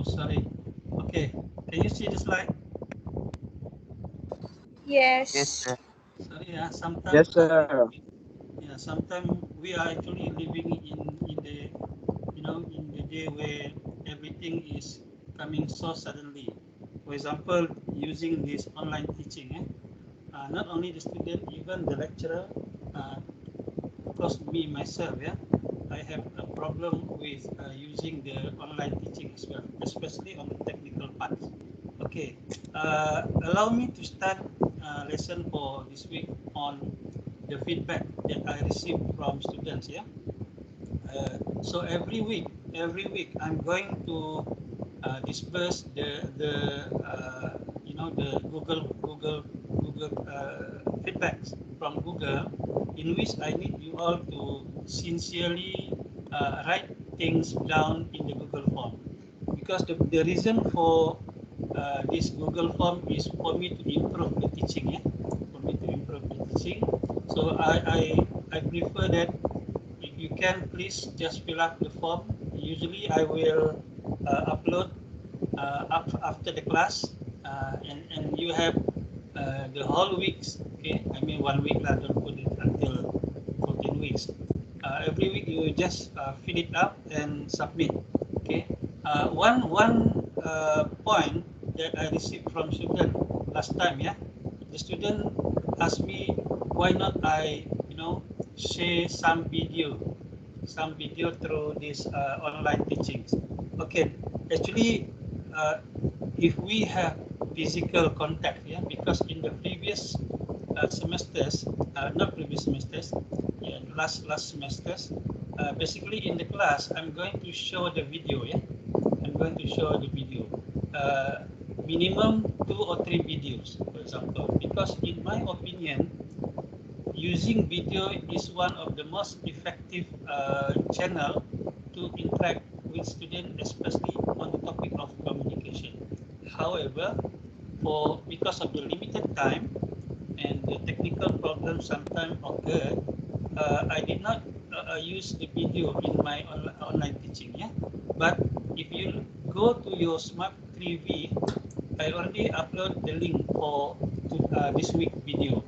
sorry. Okay, can you see the slide? Yes. Yes, sir. Sorry, yeah, Yes, sometimes sir. yeah, sometimes we are actually living in the in the day where everything is coming so suddenly. For example, using this online teaching, not only the student, even the lecturer. Uh, of course, me myself, yeah, I have a problem with using the online teaching as well, especially on the technical parts. Okay, allow me to start lesson for this week on the feedback that I received from students. Yeah, so every week I'm going to disperse the Google feedbacks from Google, in which I need you all to sincerely write things down in the Google form, because the reason for this Google form is for me to improve the teaching. Yeah, for me to improve the teaching. So I prefer that if you can, please just fill up the form. Usually I will upload after the class, and you have the whole weeks. Okay, I mean 1 week lah, don't put it until 14 weeks. Every week you just fill it up and submit. Okay, one point that I received from student last time, yeah, the student asked me why not I share some video through this online teachings. Okay, actually, uh, if we have physical contact, yeah, because in the previous semesters, not previous semesters, yeah, last semesters, basically in the class, I'm going to show the video, yeah, I'm going to show the video. Uh, Minimum 2 or 3 videos, for example, because in my opinion, using video is one of the most effective channel to interact with students, especially on the topic of communication. However, because of the limited time and the technical problems sometimes occur, I did not use the video in my online teaching. Yeah, but if you go to your Smart 3V, I already upload the link for this week video.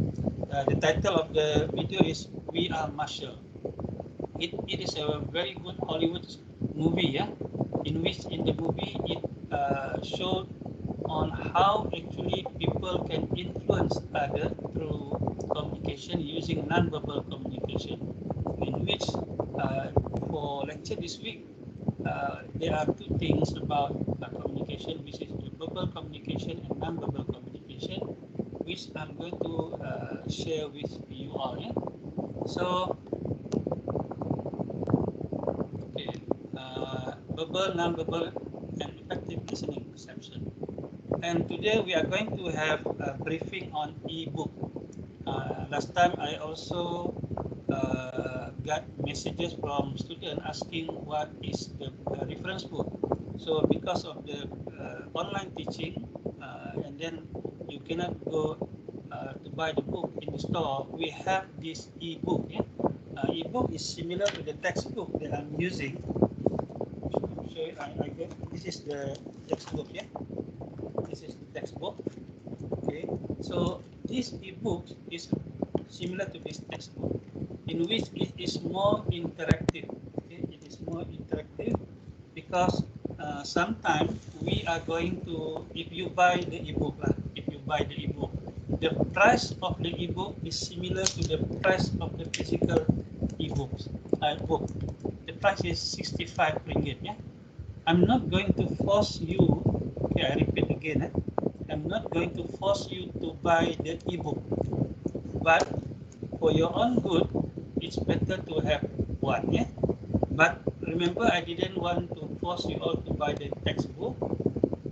The title of the video is "We Are Marshall." It is a very good Hollywood movie, yeah, in which in the movie it showed on how actually people can influence other through communication using non-verbal communication. In which for lecture this week, there are 2 things about communication, which is the verbal communication and non-verbal communication, which I'm going to share with you all. Yeah? So, okay, verbal, non-verbal, and effective listening perception. And today we are going to have a briefing on e-book. Last time I also got messages from students asking what is the reference book. So because of the online teaching, and then you cannot go to buy the book in the store, we have this e-book. Yeah? E-book is similar to the textbook that I'm using. So I get, this is the textbook. Yeah, this is the textbook. Okay, so this e-book is similar to this textbook, in which it is more interactive. Okay, it is more interactive because sometimes we are going to, if you buy the ebook, the price of the ebook is similar to the price of the physical ebooks book. The price is 65 ringgit. Yeah, I'm not going to force you. Okay, I repeat again. I'm not going to force you to buy the ebook, but for your own good, it's better to have one. Yeah. But remember, I didn't want to force you all to buy the textbook.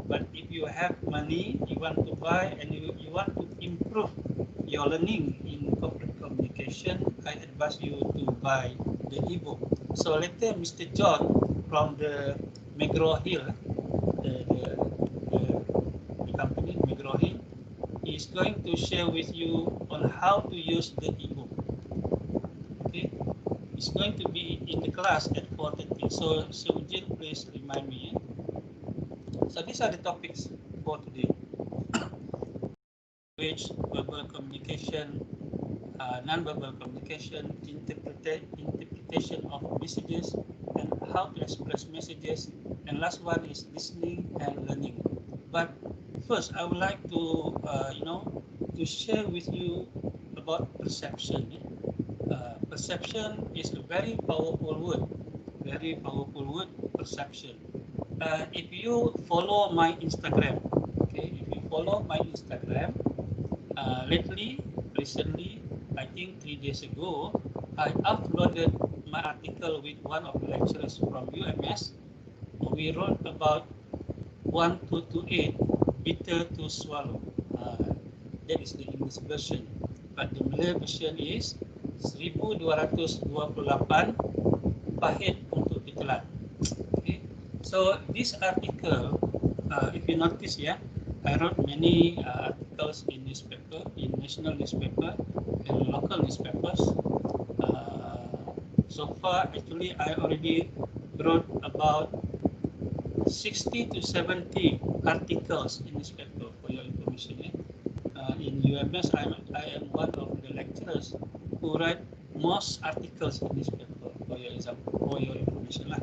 But if you have money, you want to buy, and you want to improve your learning in corporate communication, I advise you to buy the ebook. So later, Mr. John from the McGraw Hill, the company McGraw Hill, is going to share with you on how to use the ebook. Okay, it's going to be in the class at 4:30. So Jill, please remind me. So these are the topics for today. Which verbal communication, non-verbal communication, interpretation of messages, and how to express messages. And last one is listening and learning. But first, I would like to, to share with you about perception. Perception is a very powerful word. Very powerful word, perception. If you follow my Instagram, okay, if you follow my Instagram, recently, I think 3 days ago, I uploaded my article with one of the lecturers from UMS. We wrote about 1228, bitter to swallow. That is the English version. But the Malay version is 1228 pahit untuk ditelan. Okay. So this article, if you notice, yeah, I wrote many articles in newspaper, in national newspaper and local newspapers. So far, actually, I already wrote about 60 to 70 articles in newspaper for your information. Yeah? In UMS, I am one of the lecturers who write most articles in newspaper for your information lah.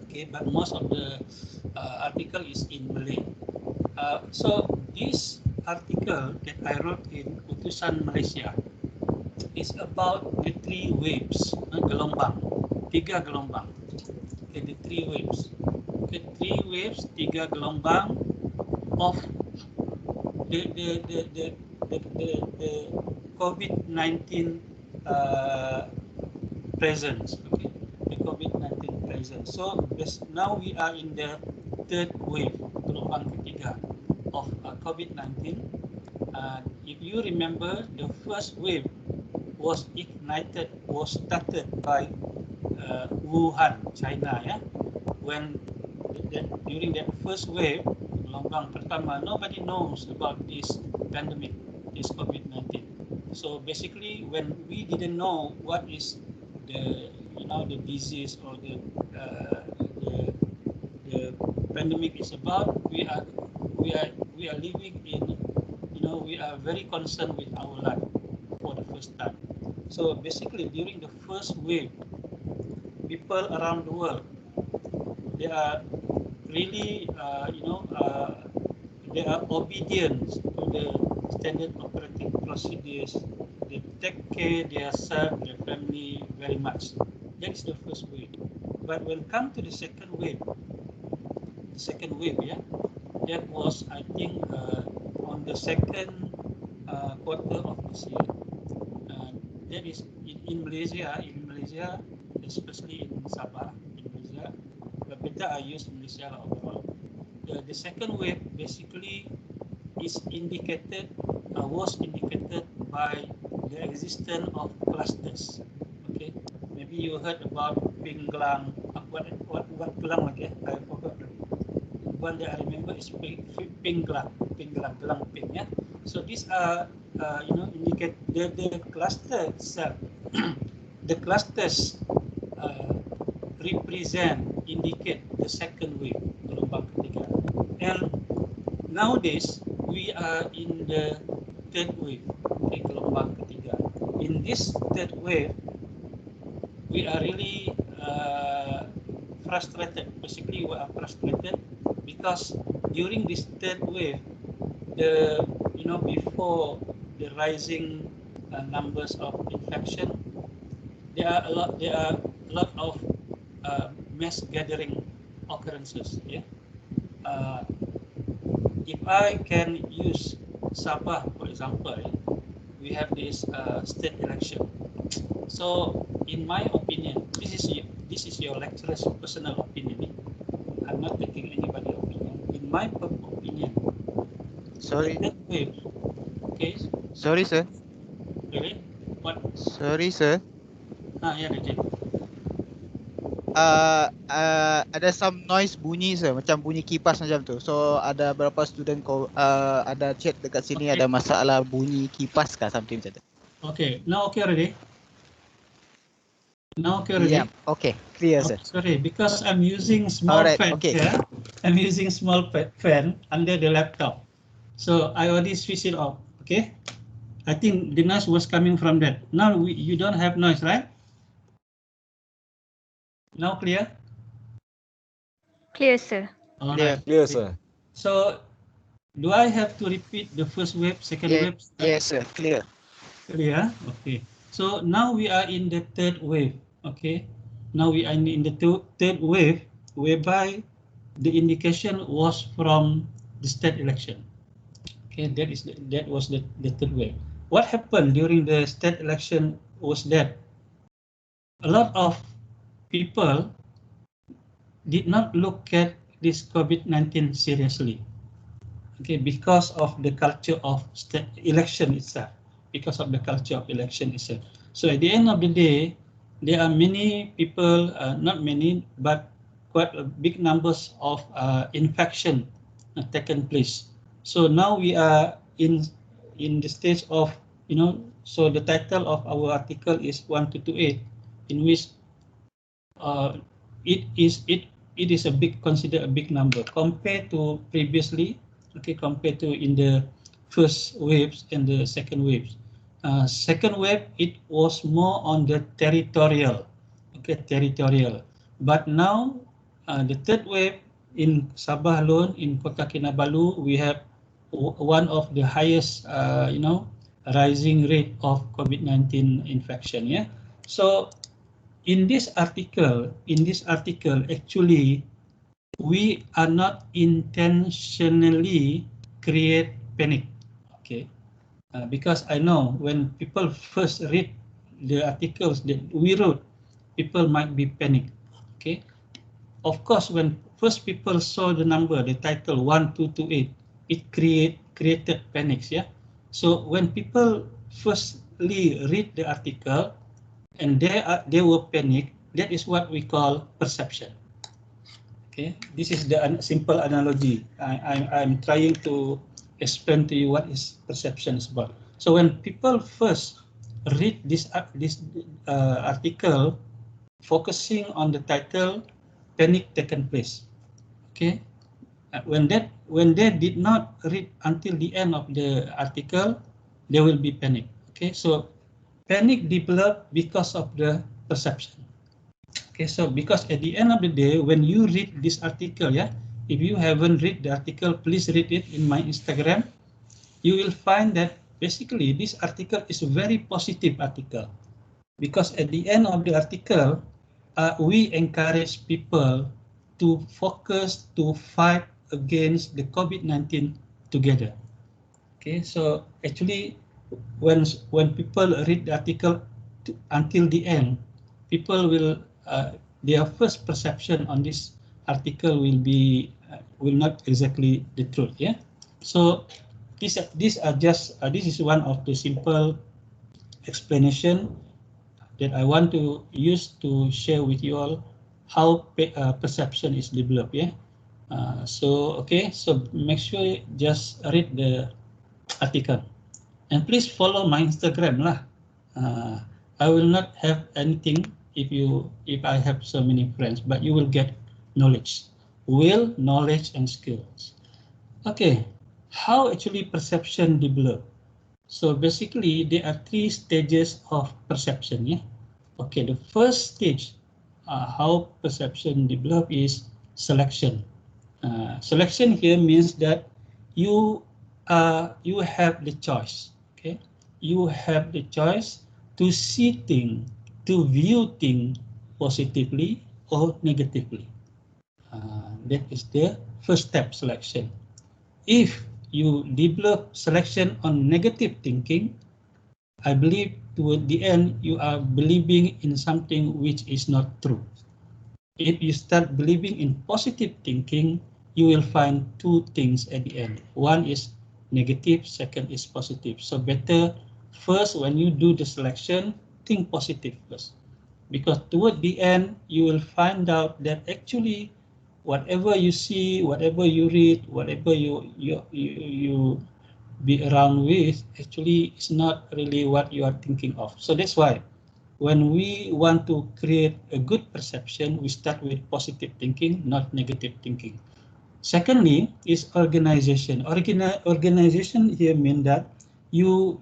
Okay, but most of the article is in Malay. So this article that I wrote in Utusan Malaysia is about the 3 waves, gelombang, 3 gelombang. Okay, the 3 waves. Okay, 3 waves, 3 gelombang of the COVID-19 presence. Okay, the COVID-19 presence. So now we are in the 3rd wave, gelombang ketiga of COVID-19. If you remember, the first wave was started by Wuhan, China, yeah. When during that first wave, gelombang pertama, nobody knows about this pandemic, this COVID-19. So basically, when we didn't know what is the disease or the pandemic is about, we are living in, we are very concerned with our life for the first time. So basically, during the first wave, people around the world, they are really, they are obedient to the standard operating procedures. They take care themselves, their family very much. That is the first wave. But when come to the second wave, yeah, that was, I think, on the second quarter of this year. That is in Malaysia, especially in Sabah, in Malaysia. But better I use Malaysia overall. The second wave basically was indicated by the existence of clusters. Okay, maybe you heard about pinglang. What gelang lagi? I forgot. One that I remember is pinglang, gelang ping. Yeah. So these are indicate the cluster itself. The clusters indicate the second wave, gelombang ketiga. And nowadays we are in the 3rd wave, okay, gelombang ketiga. In this 3rd wave, we are really frustrated. Basically, we are frustrated because during this 3rd wave, before the rising numbers of infection, there are a lot of mass gathering occurrences. Yeah. If I can use Sabah, for example, we have this state election. So, in my opinion, this is your lecturer's personal opinion. I'm not taking anybody's opinion. In my opinion, Sorry. the 3rd wave. Okay. Sorry, sir. Really? What? Sorry, sir. Ya, Rejek. Ada some noise bunyi, sir. Macam bunyi kipas macam tu. So, ada beberapa student ada chat dekat sini, Okay. ada masalah bunyi kipas kah, something macam tu. Okay. Now okay already? Now okay already? Yeah. Okay. Clear, sir. Sorry, because I'm using small Alright, fan okay. here. I'm using small fan under the laptop. So I already switch it off, okay? I think the noise was coming from that. Now you don't have noise, right? Now clear? Clear, sir. All Clear. right. Clear, sir. So do I have to repeat the first wave, second wave? Yes, sir. Clear. Clear? Okay. So now we are in the third wave, okay? Now we are in the third wave, whereby the indication was from the state election. Okay, that was the third wave. What happened during the state election was that a lot of people did not look at this COVID-19 seriously. Okay, because of the culture of state election itself, because of the culture of election itself. So at the end of the day, there are many people, not many, but quite a big numbers of infection taken place. So now we are in the stage of, so the title of our article is 1228, in which uh, it is a big, considered a big number compared to previously, okay, compared to in the first waves and the second waves. Second wave, it was more on the territorial, okay, territorial. But now the third wave in Sabah alone, in Kota Kinabalu, we have one of the highest, rising rate of COVID-19 infection. Yeah, so in this article, actually, we are not intentionally create panic, okay? Because I know when people first read the articles that we wrote, people might be panicked, okay? Of course, when first people saw the number, the title 1228, it created panics, yeah? So when people firstly read the article, and they were panic, that is what we call perception. Okay, this is the simple analogy. I'm trying to explain to you what is perception is about. So when people first read this article, focusing on the title, panic taken place. Okay, when they did not read until the end of the article, there will be panic. Okay, so panic developed because of the perception. Okay, so because at the end of the day, when you read this article, yeah, if you haven't read the article, please read it in my Instagram. You will find that basically this article is a very positive article, because at the end of the article, we encourage people to focus to fight against the COVID-19 together. Okay, so actually, when people read the article until the end, people will their first perception on this article will not exactly the truth. Yeah, so these are just this is one of the simple explanation that I want to use to share with you all how perception is developed. Yeah, so okay, so make sure you just read the article. And please follow my Instagram lah. I will not have anything if I have so many friends, but you will get knowledge, knowledge, and skills. Okay, how actually perception develop? So basically, there are three stages of perception. Yeah. Okay, the first stage, how perception develop is selection. Selection here means that you you have the choice. Okay, you have the choice to see thing, to view thing positively or negatively. That is the first step, selection. If you develop selection on negative thinking, I believe toward the end you are believing in something which is not true. If you start believing in positive thinking, you will find two things at the end. One is negative, second is positive. So better first, when you do the selection, think positive first. Because toward the end, you will find out that actually whatever you see, whatever you read, whatever you be around with, actually is not really what you are thinking of. So that's why when we want to create a good perception, we start with positive thinking, not negative thinking. Secondly is organization. Organization here means that you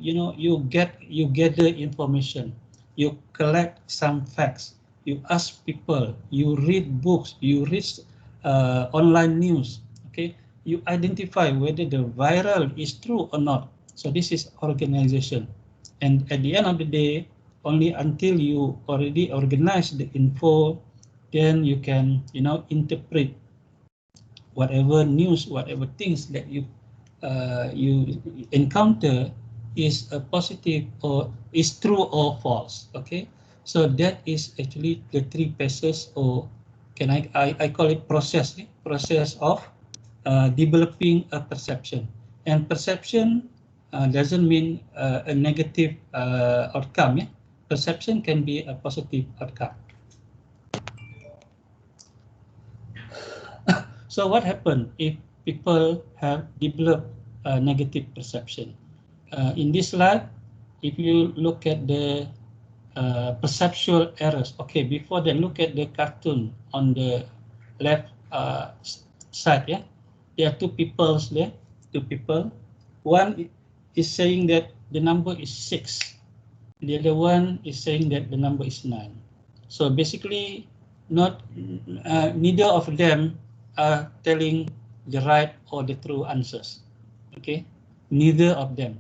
gather information, you collect some facts, you ask people, you read books, you read online news. Okay, you identify whether the viral is true or not. So this is organization. And at the end of the day, only until you already organize the info, then you can interpret whatever news, whatever things that you encounter is a positive or is true or false. Okay, so that is actually the three phases, or I call it process, process of developing a perception. And perception doesn't mean a negative outcome. Yeah? Perception can be a positive outcome. So what happens if people have developed a negative perception? In this slide, if you look at the perceptual errors, okay, before then look at the cartoon on the left side, yeah? There are two people there, two people. One is saying that the number is 6. The other one is saying that the number is 9. So basically, not neither of them are telling the right or the true answers. Okay, neither of them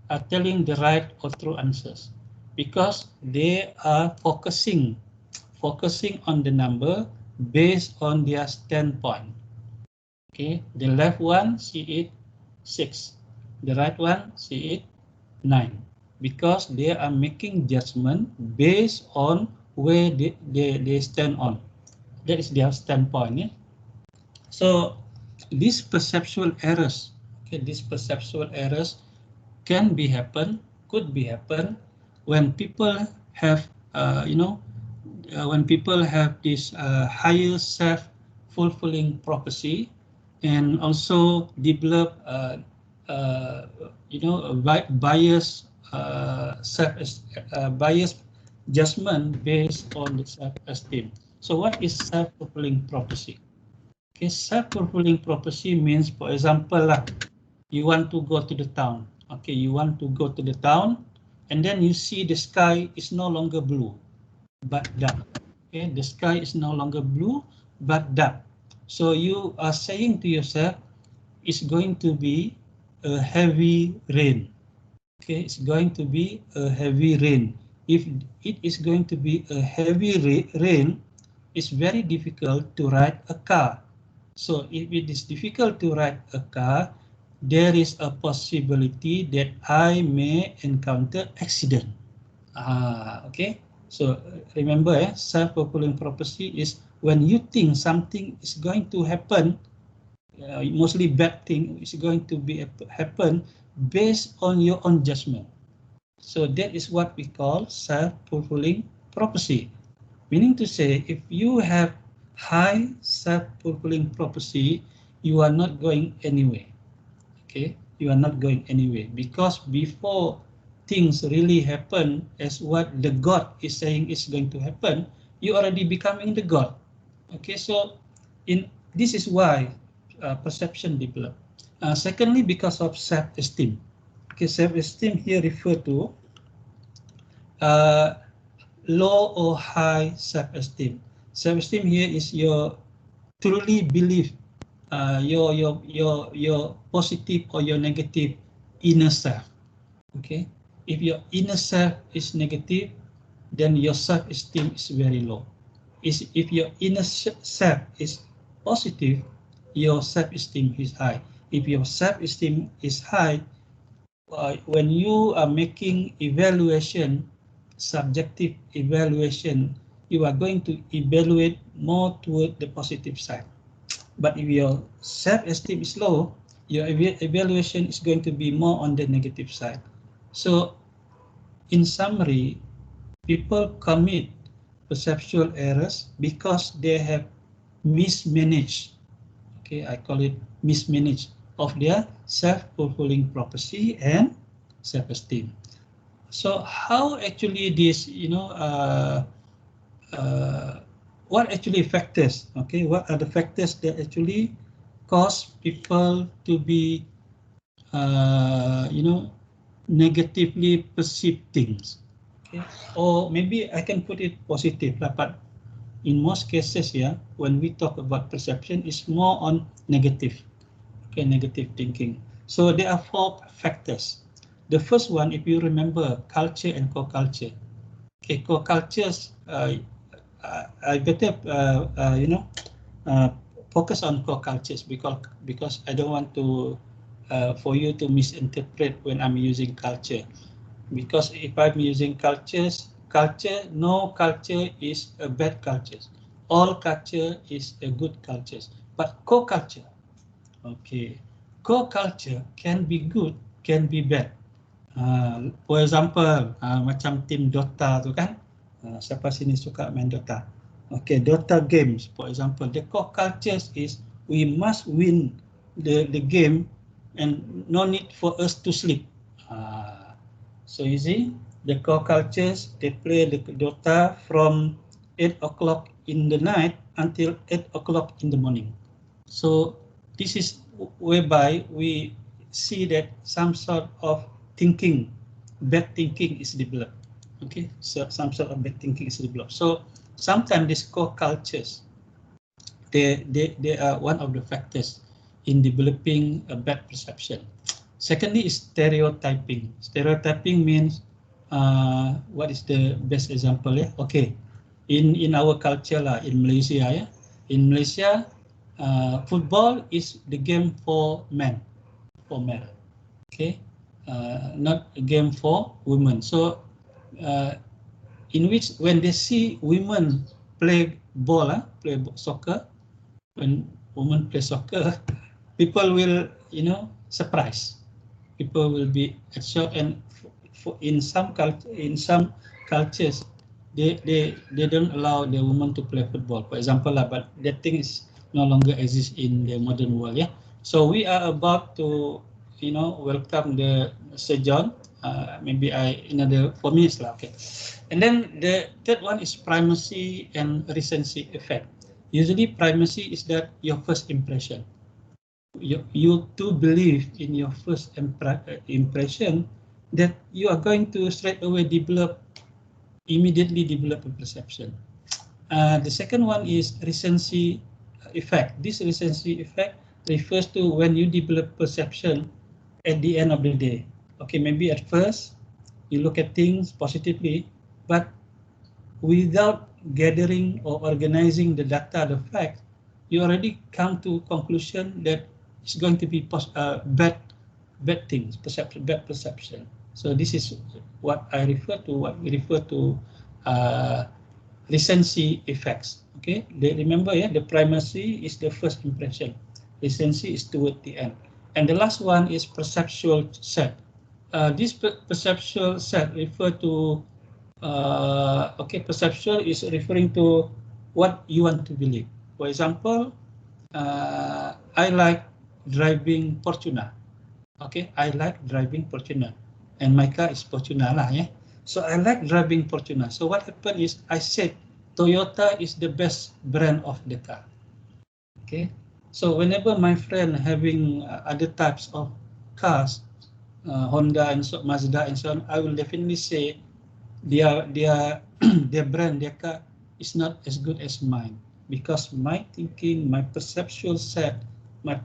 are telling the right or true answers, because they are focusing on the number based on their standpoint. Okay, the left one see it 6, the right one see it 9, because they are making judgment based on where they stand on. That is their standpoint. Yeah? So these perceptual errors, okay, these perceptual errors could be happen when people have, when people have this higher self-fulfilling prophecy, and also develop, bias, bias judgment based on the self-esteem. So what is self-fulfilling prophecy? Okay, self-fulfilling prophecy means, for example, you want to go to the town. Okay, you want to go to the town, and then you see the sky is no longer blue, but dark. Okay, the sky is no longer blue, but dark. So you are saying to yourself, it's going to be a heavy rain. Okay, it's going to be a heavy rain. If it is going to be a heavy rain, it's very difficult to ride a car. So if it is difficult to ride a car, there is a possibility that I may encounter accident. Okay. So remember, self-fulfilling prophecy is when you think something is going to happen, mostly bad thing is going to be happen based on your own judgment. So that is what we call self-fulfilling prophecy. Meaning to say, if you have high self-fulfilling prophecy, you are not going anywhere. Okay, you are not going anywhere, because before things really happen as what the God is saying is going to happen, you already becoming the God. Okay, so this is why perception develop. Secondly, because of self-esteem. Okay, self-esteem here refer to uh, low or high self-esteem. Self-esteem here is your truly belief, your positive or your negative inner self. Okay, if your inner self is negative, then your self-esteem is very low. If your inner self is positive, your self-esteem is high. If your self-esteem is high, when you are making evaluation, subjective evaluation, you are going to evaluate more toward the positive side. But if your self-esteem is low, your evaluation is going to be more on the negative side. So in summary, people commit perceptual errors because they have mismanaged, okay, I call it mismanaged, of their self-fulfilling prophecy and self-esteem. So how actually this, uh, what actually factors? Okay, what are the factors that actually cause people to be, negatively perceive things? Okay, or maybe I can put it positive, but in most cases, yeah, when we talk about perception, it's more on negative. Okay, negative thinking. So there are four factors. The first one, if you remember, culture and co-culture. Okay, co-cultures, I better, uh, focus on co-cultures because I don't want to, for you to misinterpret when I'm using culture. Because if I'm using culture, no culture is a bad culture. All culture is a good culture. But co-culture, okay, co-culture can be good, can be bad. For example, macam tim Dota tu kan, siapa sini suka main Dota? Okay, Dota games, for example, the core cultures is we must win the game and no need for us to sleep. So you see, the core cultures, they play the Dota from 8 o'clock in the night until 8 o'clock in the morning. So this is whereby we see that some sort of thinking, bad thinking is developed. Okay, so some sort of bad thinking is developed. So sometimes these core cultures, they are one of the factors in developing a bad perception. Secondly is stereotyping. Stereotyping means, what is the best example? Yeah? Okay, in our culture lah, in Malaysia, yeah, in Malaysia, football is the game for men, for men. Okay, not a game for women. So, in which when they see women play ball, play soccer, when women play soccer, people will, surprise. People will be shocked, and in some cultures, they don't allow the woman to play football, for example, but that thing is no longer exists in the modern world. Yeah. So we are about to, welcome the Sir John. Maybe another 4 minutes lah. Okay. And then the third one is primacy and recency effect. Usually, primacy is that your first impression. You to believe in your first impression that you are going to straight away immediately develop a perception. The second one is recency effect. This recency effect refers to when you develop perception at the end of the day. Okay, maybe at first you look at things positively, but without gathering or organizing the data, the facts, you already come to conclusion that it's going to be bad things, bad perception. So this is what I refer to, what we refer to, uh, recency effects. Okay, remember, yeah, the primacy is the first impression, recency is toward the end, and the last one is perceptual set. This perceptual set refer to, okay, perceptual is referring to what you want to believe. For example, I like driving Fortuner. Okay, I like driving Fortuner, and my car is Fortuner lah, yeah. So I like driving Fortuner. So what happened is I said Toyota is the best brand of the car. Okay, so whenever my friend having other types of cars, Honda and so Mazda and so on, I will definitely say their their brand, their car is not as good as mine, because my thinking, my perceptual set, I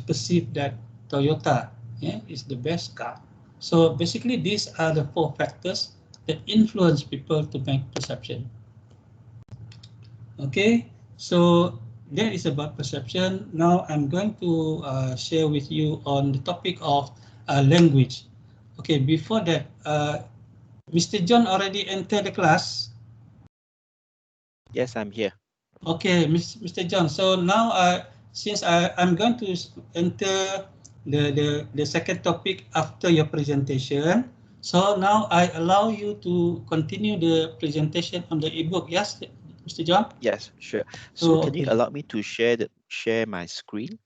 perceive that Toyota, yeah, is the best car. So basically, these are the four factors that influence people to make perception. Okay, so that is about perception. Now I'm going to share with you on the topic of language. Okay, before that, Mr. John already entered the class. Yes, I'm here. Okay, Mr. John. So now, since I'm going to enter the second topic after your presentation, so now I allow you to continue the presentation on the ebook. Yes, Mr. John? Yes, sure. So can you okay. allow me to share my screen?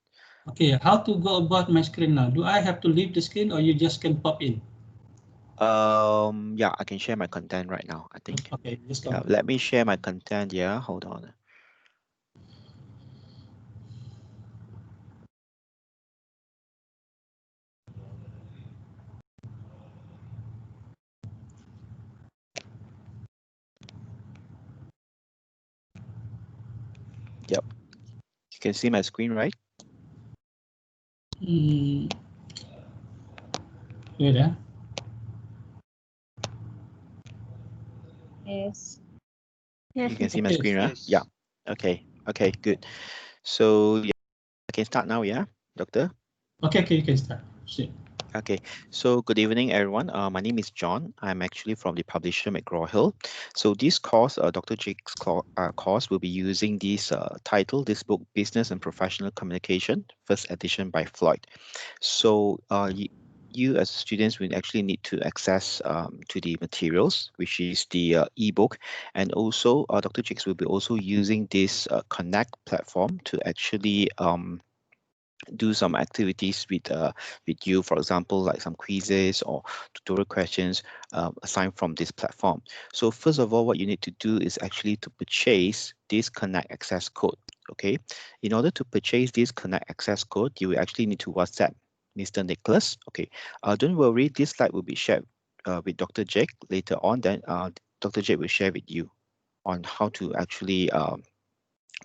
Okay, how to go about my screen now? Do I have to leave the screen or you just can pop in? Yeah, I can share my content right now, I think. Okay, just Yeah, confirm. let me share my content. Yeah, hold on. Yep. You can see my screen, right? Mm, wait, Yes. You can see my Okay. screen, huh? Yes. Yeah. Okay. Okay, good. So yeah, I can start now, yeah, Doctor? Okay, okay, you can start. See. Okay, so good evening, everyone. My name is John. I'm actually from the publisher McGraw-Hill. So this course, Dr. Jake's course, will be using this title, this book, Business and Professional Communication, first edition by Floyd. So you as students will actually need to access to the materials, which is the ebook, and also Dr. Jakes will be also using this Connect platform to actually do some activities with you, for example, like some quizzes or tutorial questions assigned from this platform. So first of all, what you need to do is actually to purchase this Connect access code. Okay, in order to purchase this Connect access code, you will actually need to WhatsApp Mr. Nicholas. Okay, don't worry, this slide will be shared with Dr. Jake later on. Then Dr. Jake will share with you on how to actually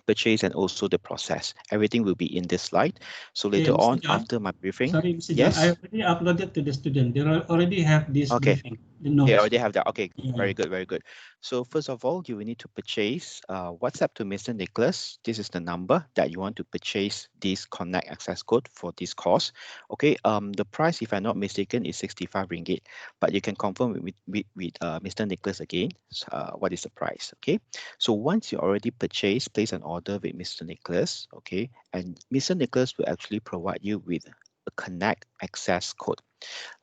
purchase and also the process. Everything will be in this slide. So Okay, later Mr. on, John. after my briefing, Sorry, Mr. John. I yes, already uploaded to the student. They already have this okay, briefing, the they notes. already have that. Okay, Yeah. very good, very good. So first of all, you will need to purchase WhatsApp to Mr. Nicholas. This is the number that you want to purchase this Connect access code for this course. Okay, the price, if I'm not mistaken, is 65 ringgit, but you can confirm with Mr. Nicholas again. What is the price? Okay, so once you already purchased, place an order with Mr. Nicholas. Okay, and Mr. Nicholas will actually provide you with a Connect access code.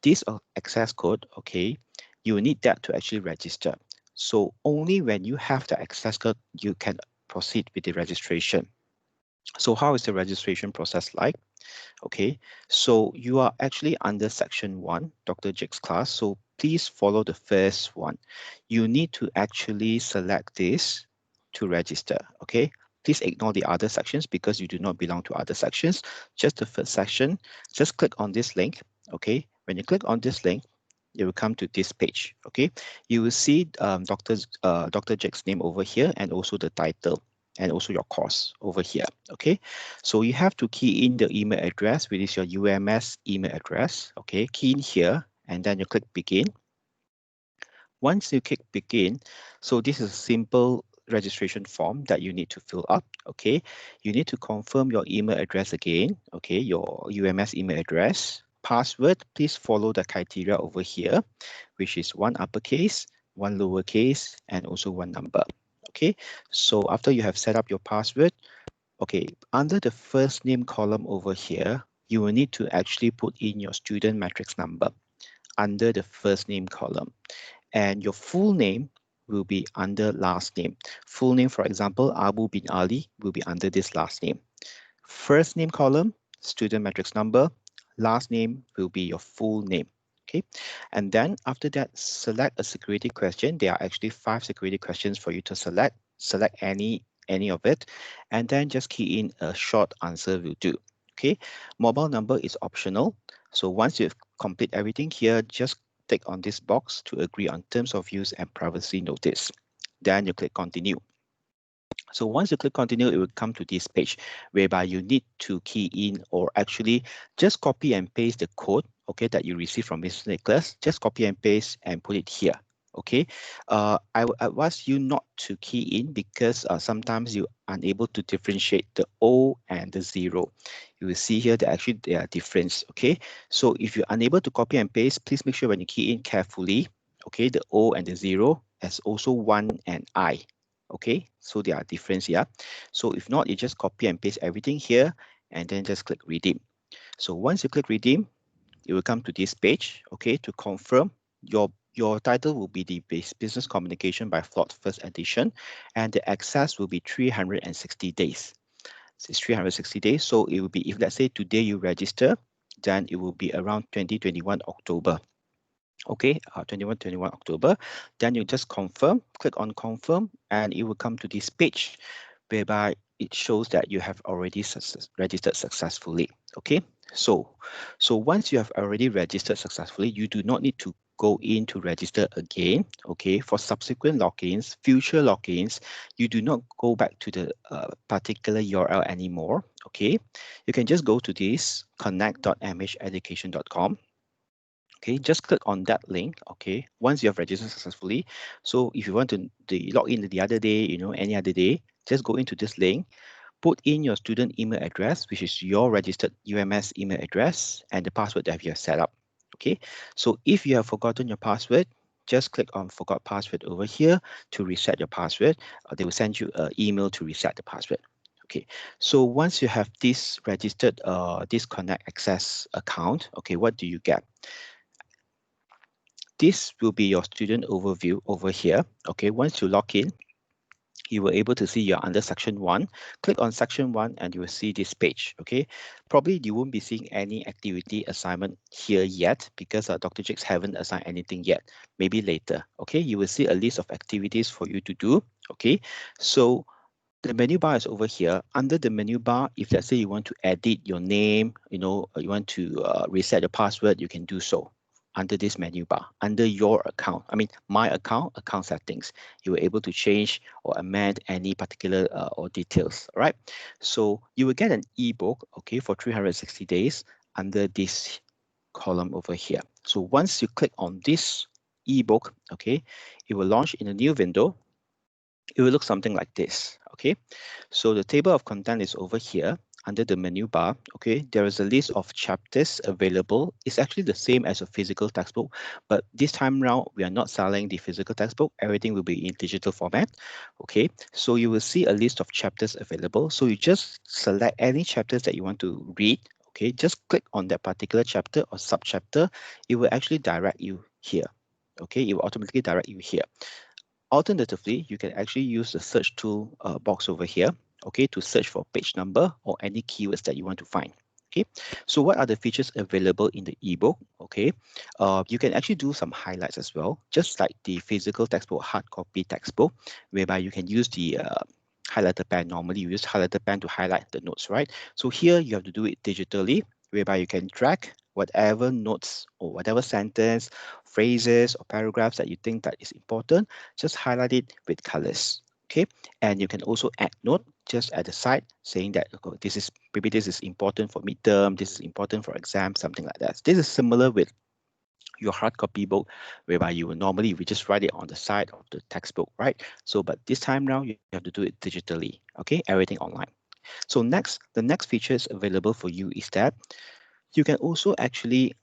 This access code, okay, you will need that to actually register. So only when you have the access code, you can proceed with the registration. So how is the registration process like? Okay, so you are actually under section 1, Dr. Jake's class. So please follow the first one. You need to actually select this to register. Okay, please ignore the other sections because you do not belong to other sections. Just the first section, just click on this link. Okay, when you click on this link, you will come to this page. Okay, you will see Dr. Jake's name over here and also the title and also your course over here. Okay, so you have to key in the email address, which is your UMS email address. Okay, key in here and then you click begin. Once you click begin, so this is a simple registration form that you need to fill up. Okay, you need to confirm your email address again. Okay, your UMS email address. Password, please follow the criteria over here, which is one uppercase, one lowercase, and also one number. Okay, so after you have set up your password, okay, under the first name column over here, you will need to actually put in your student matrix number under the first name column. And your full name will be under last name. Full name, for example, Abu bin Ali will be under this last name. First name column, student matrix number. Last name will be your full name. Okay, and then after that, select a security question. There are actually 5 security questions for you to select. Select any of it, and then just key in a short answer will do. Okay, mobile number is optional. So once you've complete everything here, just tick on this box to agree on terms of use and privacy notice. Then you click continue. So once you click continue, it will come to this page whereby you need to key in or actually just copy and paste the code, okay, that you receive from Mr. Nicholas. Just copy and paste and put it here. Okay, I would advise you not to key in because sometimes you unable to differentiate the O and the 0. You will see here that actually there are difference. Okay, so if you're unable to copy and paste, please make sure when you key in carefully, okay, the O and the 0 as also 1 and I. Okay, so there are difference here. So if not, you just copy and paste everything here and then just click redeem. So once you click redeem, you will come to this page. Okay, to confirm your title will be the business communication by Floyd first edition, and the access will be 360 days. So it's 360 days. So it will be, if let's say today you register, then it will be around 2021 October. Okay, 21 October. Then you just confirm, click on confirm, and it will come to this page whereby it shows that you have already registered successfully. Okay, so once you have already registered successfully, you do not need to go in to register again. Okay, for subsequent logins, future logins, you do not go back to the particular URL anymore. Okay, you can just go to this connect.mheducation.com. Okay, just click on that link. Okay, once you have registered successfully, so if you want to log in the other day, any other day, just go into this link, put in your student email address, which is your registered UMS email address, and the password that you have set up. Okay, so if you have forgotten your password, just click on forgot password over here to reset your password. They will send you an email to reset the password. Okay, so once you have this registered this Connect Access account, okay, what do you get? This will be your student overview over here. Okay, once you log in, you will able to see you're under section 1. Click on section 1 and you will see this page. Okay, probably you won't be seeing any activity assignment here yet because Dr. Jakes haven't assigned anything yet. Maybe later. Okay, you will see a list of activities for you to do. Okay, so the menu bar is over here. Under the menu bar, if let's say you want to edit your name, you want to reset the password, you can do so under this menu bar, under your account. I mean, my account settings. You were able to change or amend any particular or details, all right? So you will get an ebook, okay, for 360 days under this column over here. So once you click on this ebook, okay, it will launch in a new window. It will look something like this. Okay, so the table of content is over here under the menu bar. Okay, there is a list of chapters available. It's actually the same as a physical textbook, but this time round we are not selling the physical textbook. Everything will be in digital format. Okay, so you will see a list of chapters available. So you just select any chapters that you want to read. Okay, just click on that particular chapter or subchapter. It will actually direct you here. Okay, it will automatically direct you here. Alternatively, you can actually use the search tool box over here, okay, to search for page number or any keywords that you want to find. Okay, so what are the features available in the ebook? Okay, you can actually do some highlights as well, just like the physical textbook, hard copy textbook, whereby you can use the highlighter pen. Normally, you use highlighter pen to highlight the notes, right? So here you have to do it digitally, whereby you can drag whatever notes or whatever sentence, phrases, or paragraphs that you think that is important, just highlight it with colors. Okay, and you can also add note just at the side saying that this is important for midterm, this is important for exam, something like that. This is similar with your hard copy book, whereby you will normally we just write it on the side of the textbook, right? So, but this time around you have to do it digitally. Okay, everything online. So the next features available for you is that you can also actually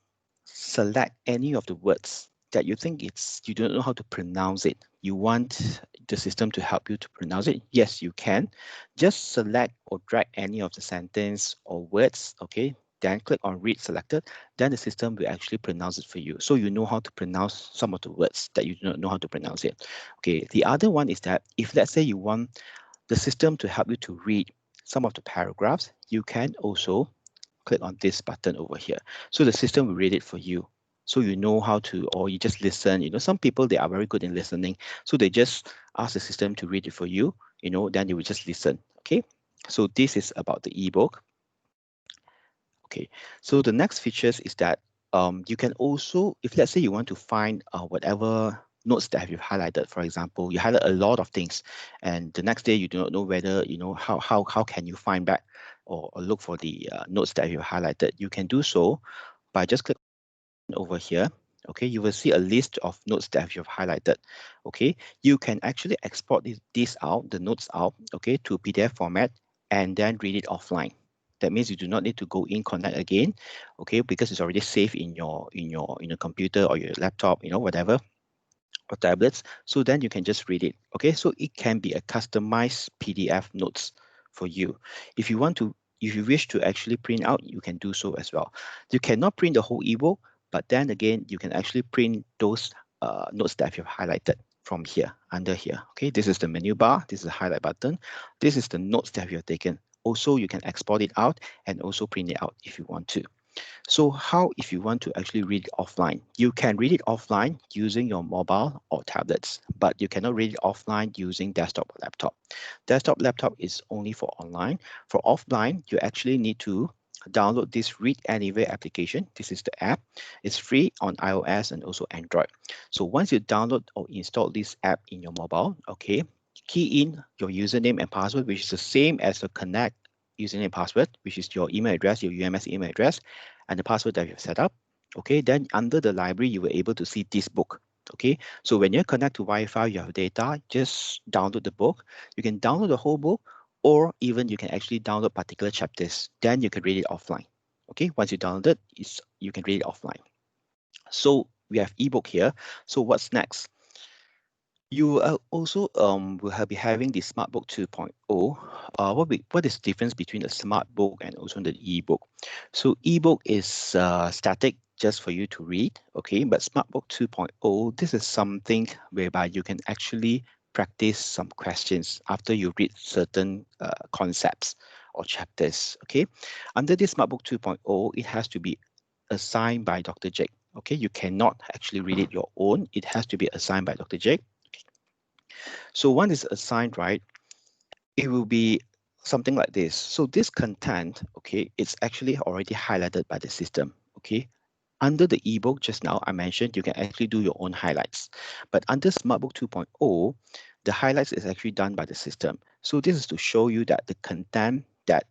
select any of the words that you think you don't know how to pronounce it. You want the system to help you to pronounce it. Yes, you can. Just select or drag any of the sentence or words, okay? Then click on read selected. Then the system will actually pronounce it for you. So you know how to pronounce some of the words that you do not know how to pronounce it. Okay, the other one is that if let's say you want the system to help you to read some of the paragraphs, you can also click on this button over here. So the system will read it for you. So you know how to, or you just listen. Some people, they are very good in listening. So they just ask the system to read it for you, then you will just listen. Okay. So this is about the ebook. Okay. So the next features is that you can also, if let's say you want to find whatever notes that you've highlighted, for example, you highlight a lot of things and the next day you do not know whether, how can you find back or look for the notes that you've highlighted. You can do so by just clicking over here. Okay, you will see a list of notes that you've highlighted. Okay, you can actually export this out, the notes out, okay, to PDF format and then read it offline. That means you do not need to go in Connect again, okay, because it's already saved in your computer or your laptop, whatever, or tablets. So then you can just read it. Okay, so it can be a customized PDF notes for you. If you wish to actually print out, you can do so as well. You cannot print the whole ebook, but then again, you can actually print those notes that you've highlighted from here, under here. Okay, this is the menu bar. This is the highlight button. This is the notes that you have taken. Also, you can export it out and also print it out if you want to. So how if you want to actually read it offline? You can read it offline using your mobile or tablets, but you cannot read it offline using desktop or laptop. Desktop laptop is only for online. For offline, you actually need to download this Read Anywhere application. This is the app. It's free on iOS and also Android. So once you download or install this app in your mobile, okay, key in your username and password, which is the same as the Connect username and password, which is your email address, your UMS email address, and the password that you've set up. Okay, then under the library, you were able to see this book. Okay, so when you connect to Wi-Fi, you have data, just download the book. You can download the whole book, or even you can actually download particular chapters. Then you can read it offline. Okay, once you download it, you can read it offline. So we have ebook here. So what's next? You also will be having the SmartBook 2.0. What is the difference between the SmartBook and also the ebook? So ebook is static, just for you to read, okay? But SmartBook 2.0, this is something whereby you can actually practice some questions after you read certain concepts or chapters, okay? Under this SmartBook 2.0, it has to be assigned by Dr. Jake. Okay, you cannot actually read it your own. It has to be assigned by Dr. Jake. So one is assigned, right? It will be something like this. So this content, okay, it's actually already highlighted by the system, okay? Under the ebook just now, I mentioned you can actually do your own highlights. But under SmartBook 2.0, the highlights is actually done by the system. So this is to show you that the content that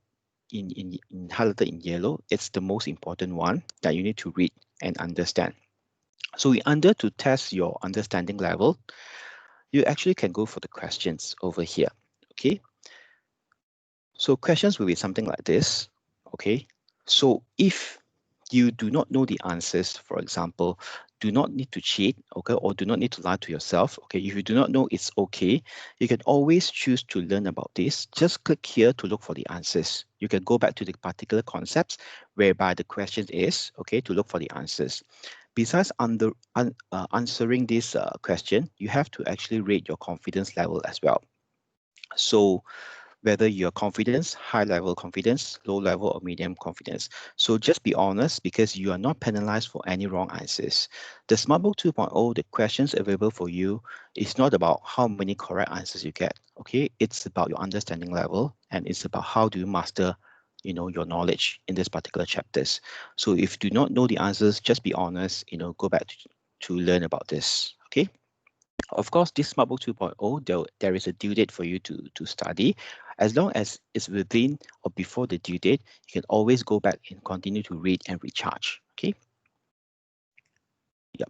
in highlighted in yellow, it's the most important one that you need to read and understand. So we under to test your understanding level, you actually can go for the questions over here, okay? So questions will be something like this, okay? So if you do not know the answers, for example, do not need to cheat, okay, or do not need to lie to yourself, okay? If you do not know, it's okay. You can always choose to learn about this. Just click here to look for the answers. You can go back to the particular concepts whereby the question is, okay, to look for the answers. Besides answering this question, you have to actually rate your confidence level as well. So whether you're confidence, high level confidence, low level or medium confidence. So just be honest because you are not penalized for any wrong answers. The SmartBook 2.0, the questions available for you is not about how many correct answers you get. Okay, it's about your understanding level and it's about how do you master your knowledge in this particular chapters. So if you do not know the answers, just be honest, go back to learn about this. Okay. Of course, this SmartBook 2.0, there is a due date for you to study. As long as it's within or before the due date, you can always go back and continue to read and recharge. Okay. Yeah.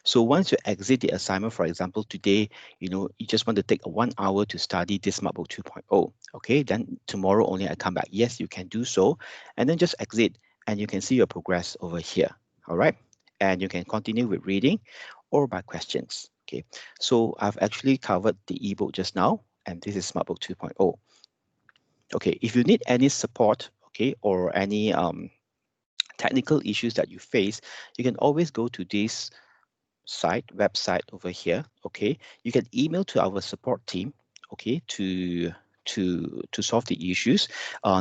So once you exit the assignment, for example, today, you just want to take 1 hour to study this SmartBook 2.0. Okay. Then tomorrow only I come back. Yes, you can do so. And then just exit and you can see your progress over here. All right. And you can continue with reading or by questions. Okay. So I've actually covered the ebook just now, and this is SmartBook 2.0. Okay. If you need any support, okay, or any technical issues that you face, you can always go to this website over here. Okay, you can email to our support team, okay, to solve the issues.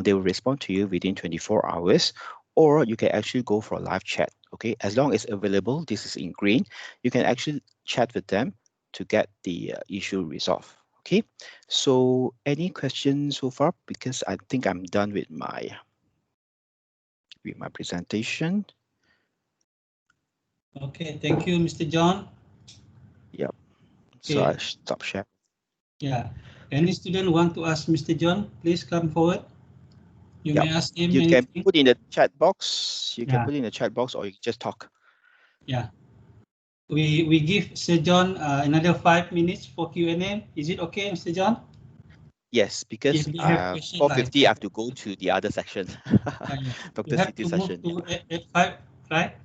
They will respond to you within 24 hours, or you can actually go for a live chat. Okay, as long as available, this is in green, you can actually chat with them to get the issue resolved. Okay, so any questions so far? Because I think I'm done with my presentation. Okay, thank you, Mr. John. Yep. Okay. So I stop sharing. Yeah. Any student want to ask Mr. John, please come forward. You may ask him You anything. can put in the chat box. You can Yeah. put in the chat box, or you can just talk. Yeah. We give Sir John another 5 minutes for Q&A. Is it okay, Mr. John? Yes, because If they have question 4:50 I have to go to the other section. yeah. Dr. You have City to move session. to at 5, right?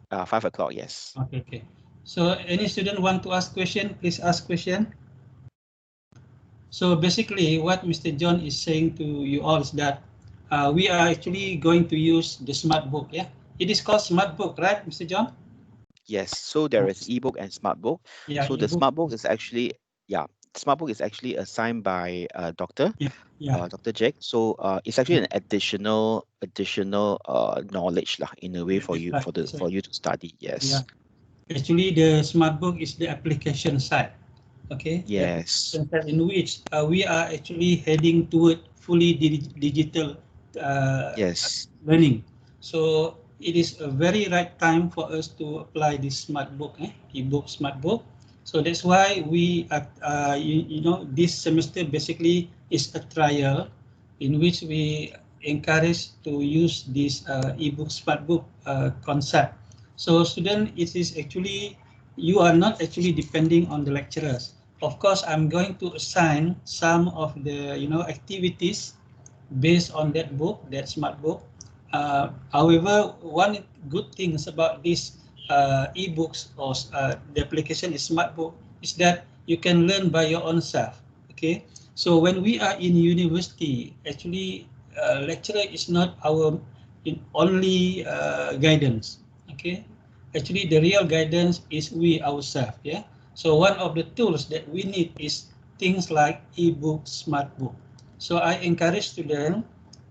5 o'clock, yes. Okay. So any student want to ask question, please ask question. So basically what Mr. John is saying to you all is that we are actually going to use the smart book. Yeah, it is called smart book, right, Mr. John? Yes, so there is ebook and smart book. Yeah, so the ebook. smart book is actually, smart book is actually assigned by Doctor Yeah, Dr. Jake. So it's actually yeah, an additional knowledge lah, in a way yeah, for that's you right. That's for right. you to study. Yeah. Yes. Actually, the smart book is the application side. Okay, the Yes. application side in which we are actually heading toward fully digital uh, Yes. learning. So it is a very right time for us to apply this smart book, ebook smart book. So that's why we, you know, this semester basically is a trial in which we encourage to use this ebook smart book concept. So student, it is actually, you are not actually depending on the lecturers. Of course, I'm going to assign some of the, you know, activities based on that book, that smart book. However, one good things about this ebooks or the application is smart book is that you can learn by your own self. Okay, so when we are in university, actually, lecturer is not our only guidance. Okay, actually, the real guidance is we ourselves. Yeah. So one of the tools that we need is things like ebook, smart book. So I encourage students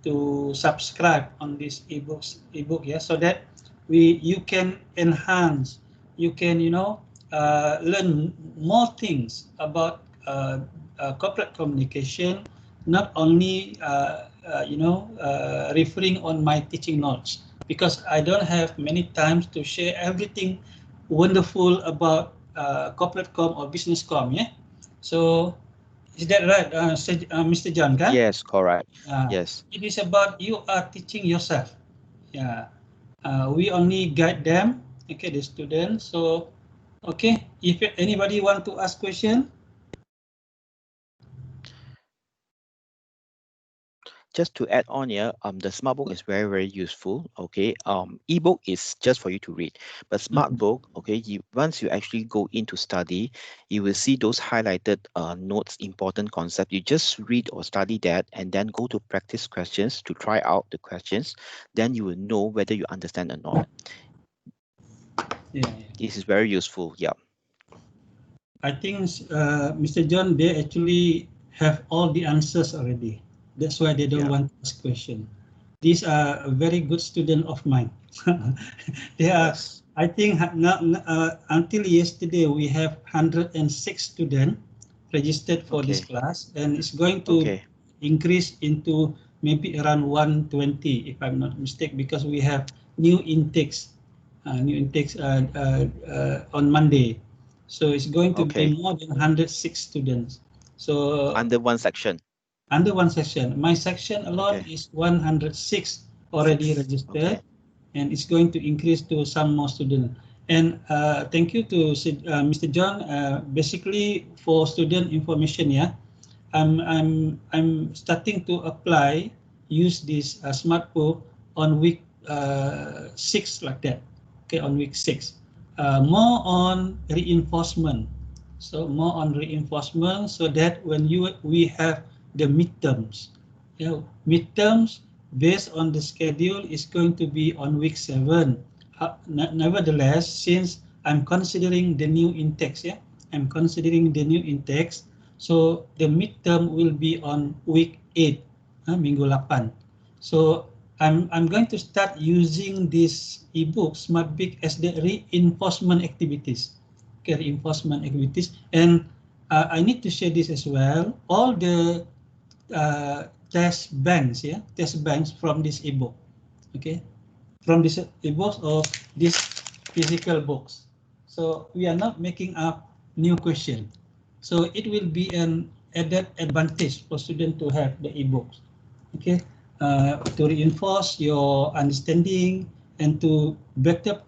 to subscribe on this ebook, yeah, so that you can enhance, you can, you know, learn more things about corporate communication, not only you know, referring on my teaching notes, because I don't have many times to share everything wonderful about corporate com or business com, yeah. So is that right, Mr. John, kan? Yes. Correct. Uh, Yes. it is about you are teaching yourself. Yeah. We only guide them, okay, the students. So, okay, if anybody want to ask question, Just to add on here, the smart book is very, very useful. Okay. Ebook is just for you to read, but smart Mhm. book, okay, once you actually go into study, you will see those highlighted notes, important concept. You just read or study that, and then go to practice questions to try out the questions. Then you will know whether you understand or not. Yeah, yeah. This is very useful. Yeah. I think Mr. John, they actually have all the answers already. That's why they don't Yeah. want to ask question. These are a very good student of mine. They are, Yes. I think, until yesterday we have 106 students registered for this Okay. class, and it's going to Okay. increase into maybe around 120, if I'm not mistaken, because we have new intakes on Monday. So it's going to be Okay. more than 106 students. So Under one section. under one section, my section alone Okay. is 106 already 6. registered, Okay. and it's going to increase to some more students. And thank you to Mr. John. Basically, for student information, yeah, I'm starting to apply, use this smart book on week 6 like that. Okay, on week 6, more on reinforcement. So more on reinforcement, so that when we have the midterms, you know, midterms based on the schedule is going to be on week 7. Nevertheless, since I'm considering the new intakes, yeah, I'm considering the new intakes, so the midterm will be on week 8, minggu 8. So I'm going to start using this ebook Smart Big as the reinforcement activities. Okay, reinforcement activities. And I need to share this as well. All the test banks, yeah, test banks from this ebook. Okay, from this ebooks or this physical books. So we are not making up new question. So it will be an added advantage for students to have the ebooks. Okay, to reinforce your understanding and to better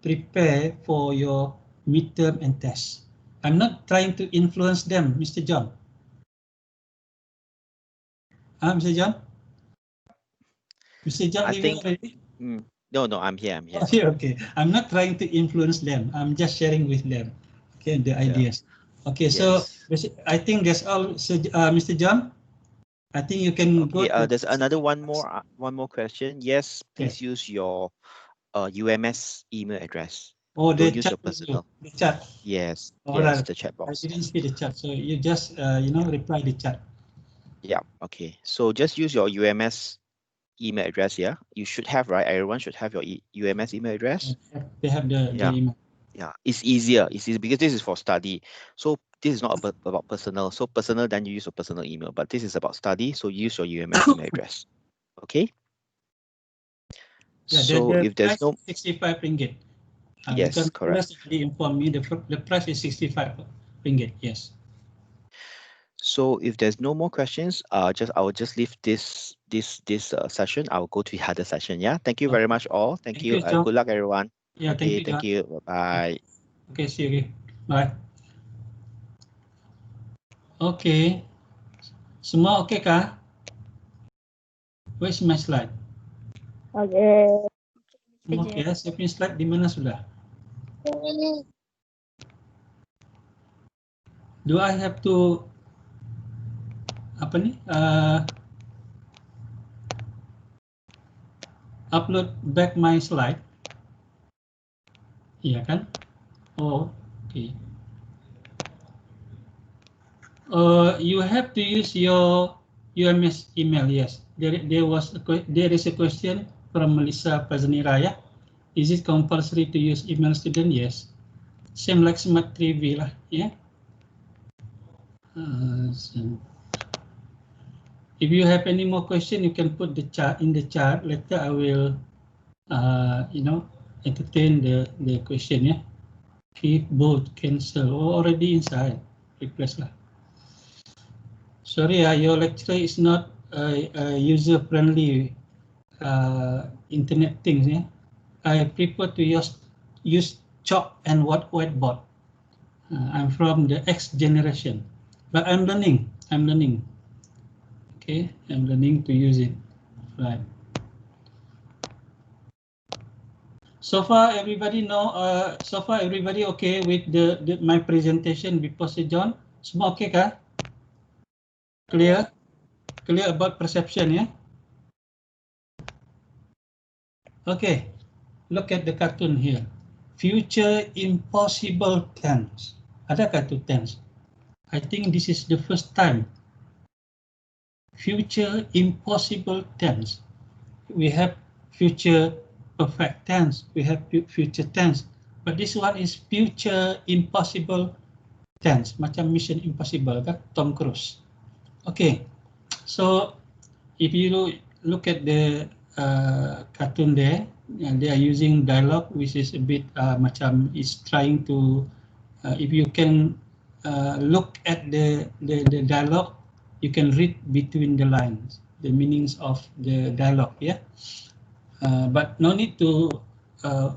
prepare for your midterm and tests. I'm not trying to influence them, Mr. John. Mr. John? Mr. John I leaving think. already? No, no, I'm here. I'm here. Okay, okay. I'm not trying to influence them. I'm just sharing with them, okay, the Yeah. ideas. Okay, so Yes. I think that's all, Mr. John. I think you can go Okay. to. There's another one more question. Yes. Okay. Please use your UMS email address. Oh, Don't the use chat your window, personal. the chat. Yes, All yes, right. the chat I box. didn't see the chat, so you just reply the chat. Yeah, okay. So just use your UMS email address here. You should have, right? Everyone should have your UMS email address. They have the Yeah. email. Yeah, it's easier. It's easy because this is for study. So this is not about personal. So personal, then you use your personal email. But this is about study, so use your UMS email address. Okay. Yeah, So the if there's price no, is 65 ringgit. yes, Because correct. Nicholas already informed me the price is 65 ringgit. Yes. So if there's no more questions, I will just leave this session. I will go to the other session. Yeah. Thank you very Okay. much, all. Thank Thank you. you, John. Good luck, everyone. Yeah, thank Okay. you, Thank John. you. Bye. Okay, see you again. Bye. Okay. Semua okay kah? Where's my slide? Okay. Semua okay ya? Saya punya slide di mana sudah? Do I have to apa ni? Upload back my slide? Iya kan? Oh, okay. You have to use your UMS email. Yes, there is a question from Melissa Pazanira. Yeah, is it compulsory to use email student? Yes, same like Smart 3V lah. Yeah. So if you have any more question, you can put the chat in the chat. Later I will, entertain the question. Yeah. Keep both cancel. Oh, already inside. Replace lah. Sorry, your lecture is not user friendly internet things. Yeah, I prefer to use chalk and whiteboard. I'm from the X generation, but I'm learning. Okay, I'm learning to use it. Right. So far, everybody know. So far, everybody okay with my presentation before Sir John. Semua okay kah? Clear about perception, yeah. Okay, look at the cartoon here. Future impossible tense. Adakah itu tense? I think this is the first time. Future impossible tense. We have future perfect tense. We have future tense. But this one is future impossible tense. Macam Mission Impossible kan? Tom Cruise. Okay. So if you look at the cartoon there, and they are using dialogue, which is a bit macam is trying to, if you can look at the dialogue, you can read between the lines, the meanings of the dialogue, yeah. But no need to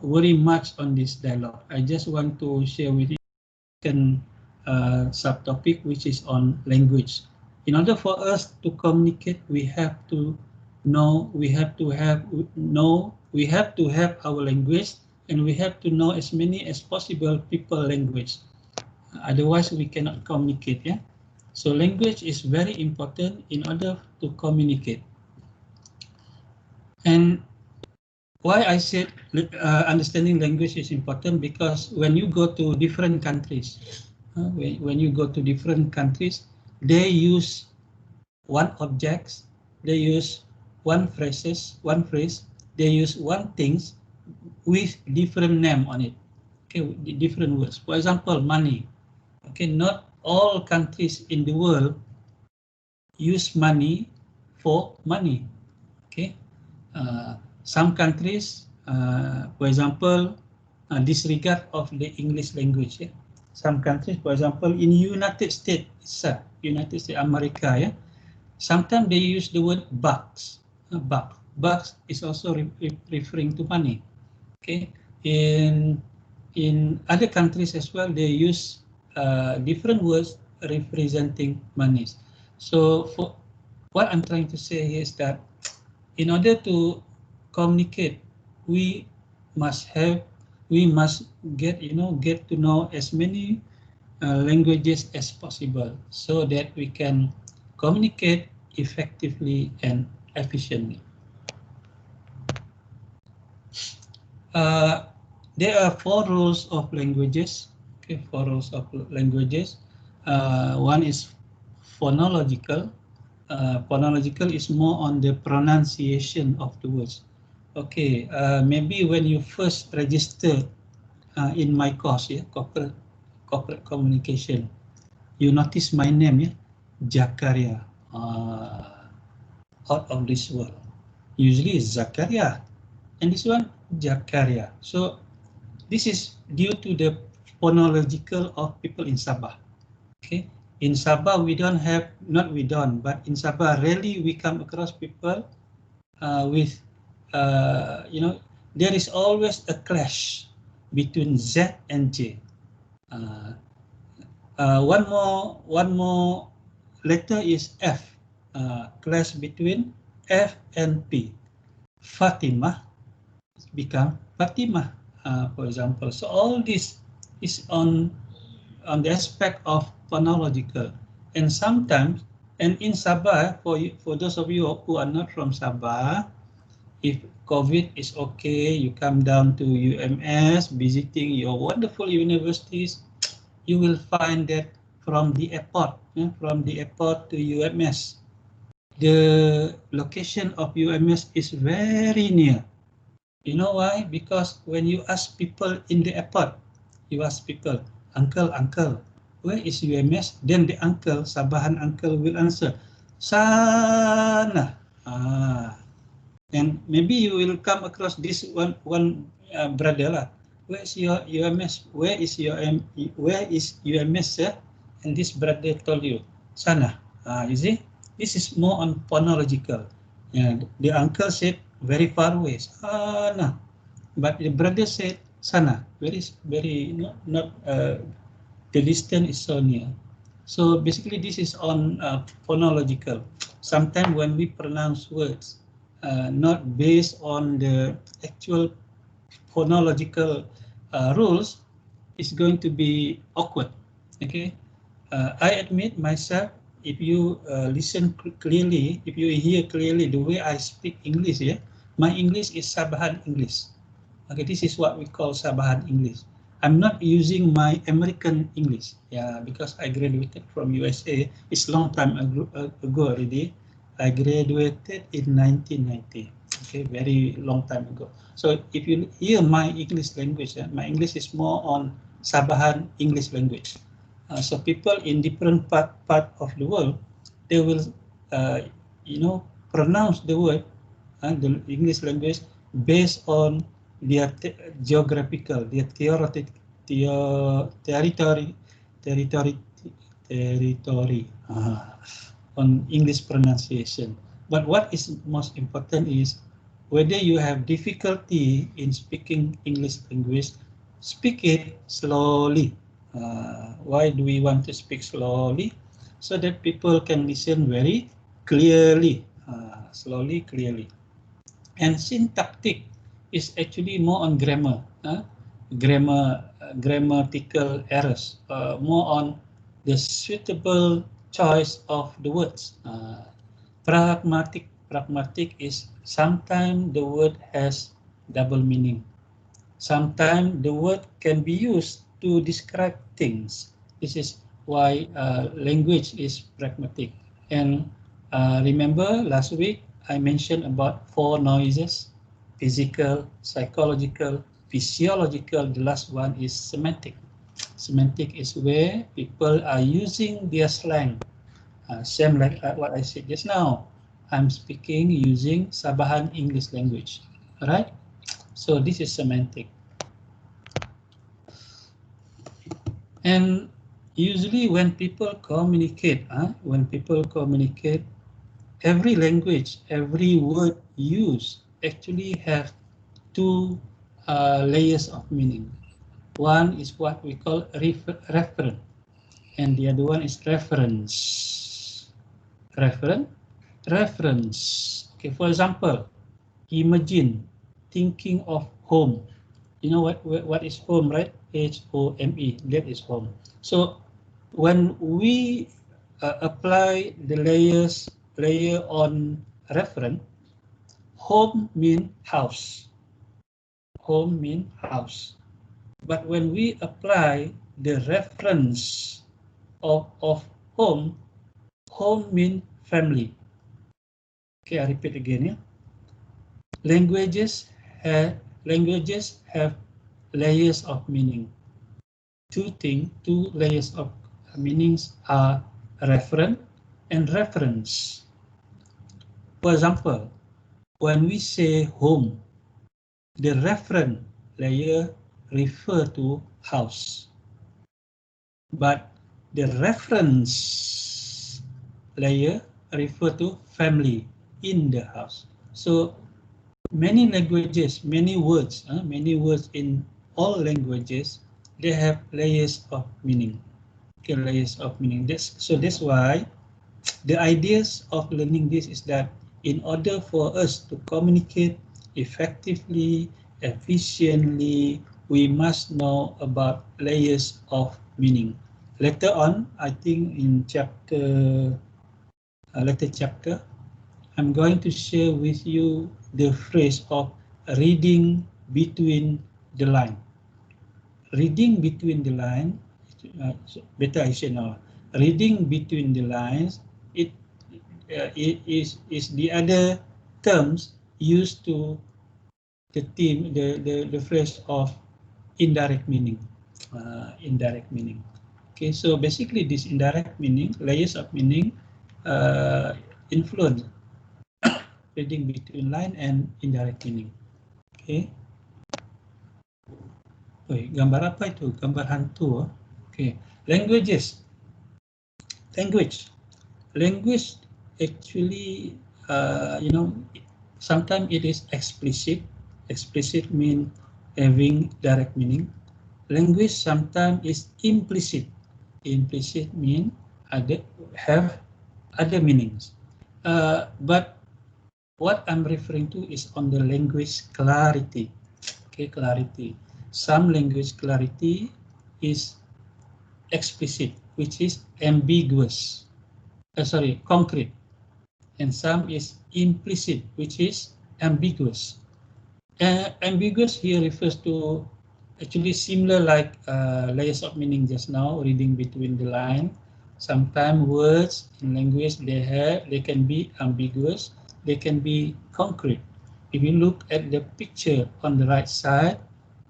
worry much on this dialogue. I just want to share with you second subtopic, which is on language. In order for us to communicate, we have to know, we have to have our language, and we have to know as many as possible people language. Otherwise, we cannot communicate. Yeah. So language is very important in order to communicate. And why I said understanding language is important, because when you go to different countries, when you go to different countries, they use one objects, they use one phrase, they use one things with different name on it. Okay, different words. For example, money. Okay, not all countries in the world use money for money. Okay, some countries, for example, disregard of the English language. Yeah? Some countries, for example, in United States, United States America, yeah, sometimes they use the word bucks. Bucks is also referring to money. Okay, in other countries as well, they use different words representing monies. So for what I'm trying to say here is that in order to communicate, we must get to know as many languages as possible, so that we can communicate effectively and efficiently. There are 4 rules of languages. Okay, 4 rules of languages. One is phonological. Phonological is more on the pronunciation of the words. Okay, maybe when you first register in my course, yeah, corporate communication, you notice my name, yeah, Jakaria, out of this world. Usually it's Zakaria, and this one Jakaria. So this is due to the phonological of people in Sabah. Okay, in Sabah we don't have, not we don't, but in Sabah rarely we come across people with, there is always a clash between Z and J. Uh, one more letter is F. Clash between F and P. Fatimah become Fatimah, for example. So all this is on the aspect of phonological, and sometimes, and in Sabah, for those of you who are not from Sabah, if COVID is okay, you come down to UMS, visiting your wonderful universities, you will find that from the airport, to UMS, the location of UMS is very near. You know why? Because when you ask people in the airport, you ask people, uncle, where is UMS? Then the uncle, Sabahan uncle will answer, sana. And maybe you will come across this one brother lah. Where is your UMS? Where is UMS? Sir? And this brother told you, sana. You see, this is more on phonological. Yeah, the uncle said very far away, sana. But the brother said sana. Very not the distance is so near. So basically, this is on phonological. Sometimes when we pronounce words, not based on the actual phonological rules, it's going to be awkward. Okay, I admit myself. If you listen clearly, if you hear clearly the way I speak English, yeah, my English is Sabahan English. Okay, this is what we call Sabahan English. I'm not using my American English, yeah, because I graduated from USA. It's long time ago already. I graduated in 1990. Okay, very long time ago. So if you hear my English language, my English is more on Sabahan English language. So people in different part of the world, they will, uh, pronounce the word, the English language, based on their geographical, their territory, territory, territory, on English pronunciation. But what is most important is whether you have difficulty in speaking English language, speak it slowly. Why do we want to speak slowly? So that people can listen very clearly, slowly, clearly. And syntactic is actually more on grammar, grammatical errors, more on the suitable choice of the words. Pragmatic is sometimes the word has double meaning. Sometimes the word can be used to describe things. This is why language is pragmatic. And remember last week I mentioned about 4 noises: physical, psychological, physiological. The last one is semantic. Semantic is where people are using their slang. Same like what I said just now. I'm speaking using Sabahan English language. Alright? So this is semantic. And usually when people communicate, every language, every word used actually have 2 layers of meaning. One is what we call referent, and the other one is reference. Reference. Okay, for example, imagine thinking of home. You know what is home, right? HOME, that is home. So when we apply the layer on referent, home mean house. Home mean house. But when we apply the reference of home, home means family. Okay, I repeat again. Yeah? Languages have layers of meaning. Two layers of meanings are referent and reference. For example, when we say home, the referent layer refer to house, but the reference layer refer to family in the house. So many languages, many words in all languages, they have layers of meaning. Okay, layers of meaning. That's why the ideas of learning this is that in order for us to communicate effectively, efficiently, we must know about layers of meaning. Later on, I think in later chapter, I'm going to share with you the phrase of reading between the line. Reading between the line, better I say now. Reading between the lines, it is the other terms used to the phrase of indirect meaning. Indirect meaning. Okay, so basically this indirect meaning, layers of meaning, influence reading between line and indirect meaning. Okay. Gambar apa itu? Gambar hantu. Okay. Languages. Language actually, sometimes it is explicit. Explicit mean having direct meaning. Language sometimes is implicit. Implicit mean have other meanings. But what I'm referring to is on the language clarity. Okay, clarity. Some language clarity is explicit, which is ambiguous. Concrete. And some is implicit, which is ambiguous. Ambiguous here refers to actually similar like layers of meaning just now, reading between the line. Sometimes words in language they can be ambiguous, they can be concrete. If you look at the picture on the right side,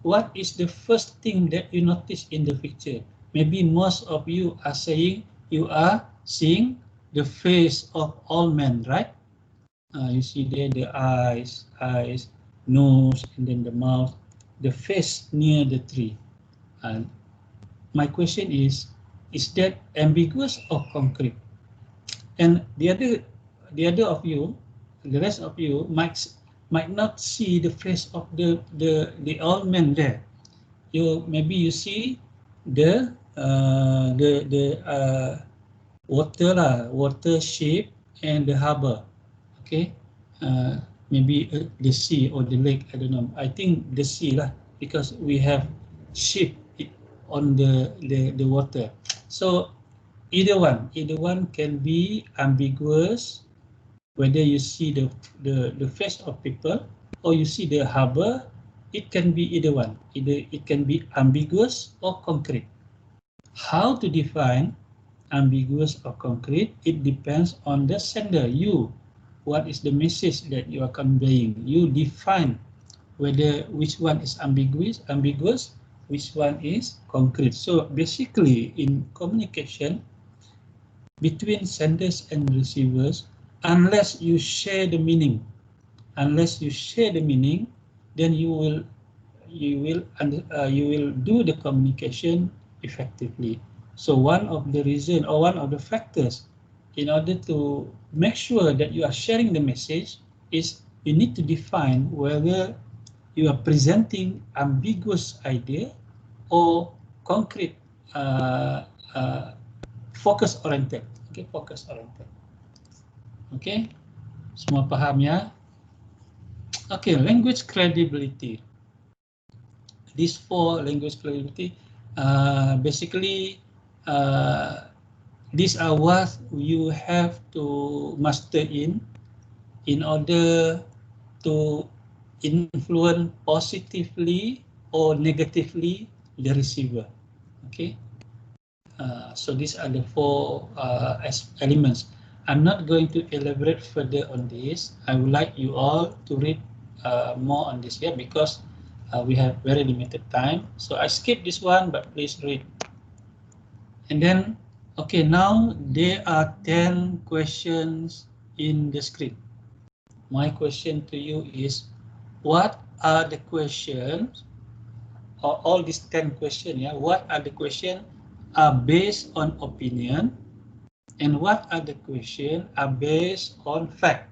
what is the first thing that you notice in the picture? Maybe most of you are saying you are seeing the face of all men, right? You see there the eyes, nose, and then the mouth, the face near the tree. And my question is that ambiguous or concrete? And the rest of you might not see the face of the old man there. Maybe you see the water shape and the harbor. Okay, maybe the sea or the lake. I don't know. I think the sea lah, because we have ship on the water. So either one can be ambiguous, whether you see the face of people or you see the harbor. It can be either one. It can be ambiguous or concrete. How to define ambiguous or concrete? It depends on the sender, you. What is the message that you are conveying? You define which one is ambiguous, which one is concrete. So basically in communication between senders and receivers, unless you share the meaning, then you will do the communication effectively. So one of the reason or one of the factors in order to make sure that you are sharing the message is you need to define whether you are presenting ambiguous idea or concrete, focus oriented. Okay, focus oriented. Okay, semua paham ya? Okay, language credibility. These four language credibility, basically, these are what you have to master in order to influence positively or negatively the receiver. Okay. So these are the four elements. I'm not going to elaborate further on this. I would like you all to read more on this here because we have very limited time. So I skip this one, but please read. And then, okay, now there are 10 questions in the script. My question to you is, what are the questions, or all these 10 questions, yeah, what are the questions are based on opinion, and what are the questions are based on fact?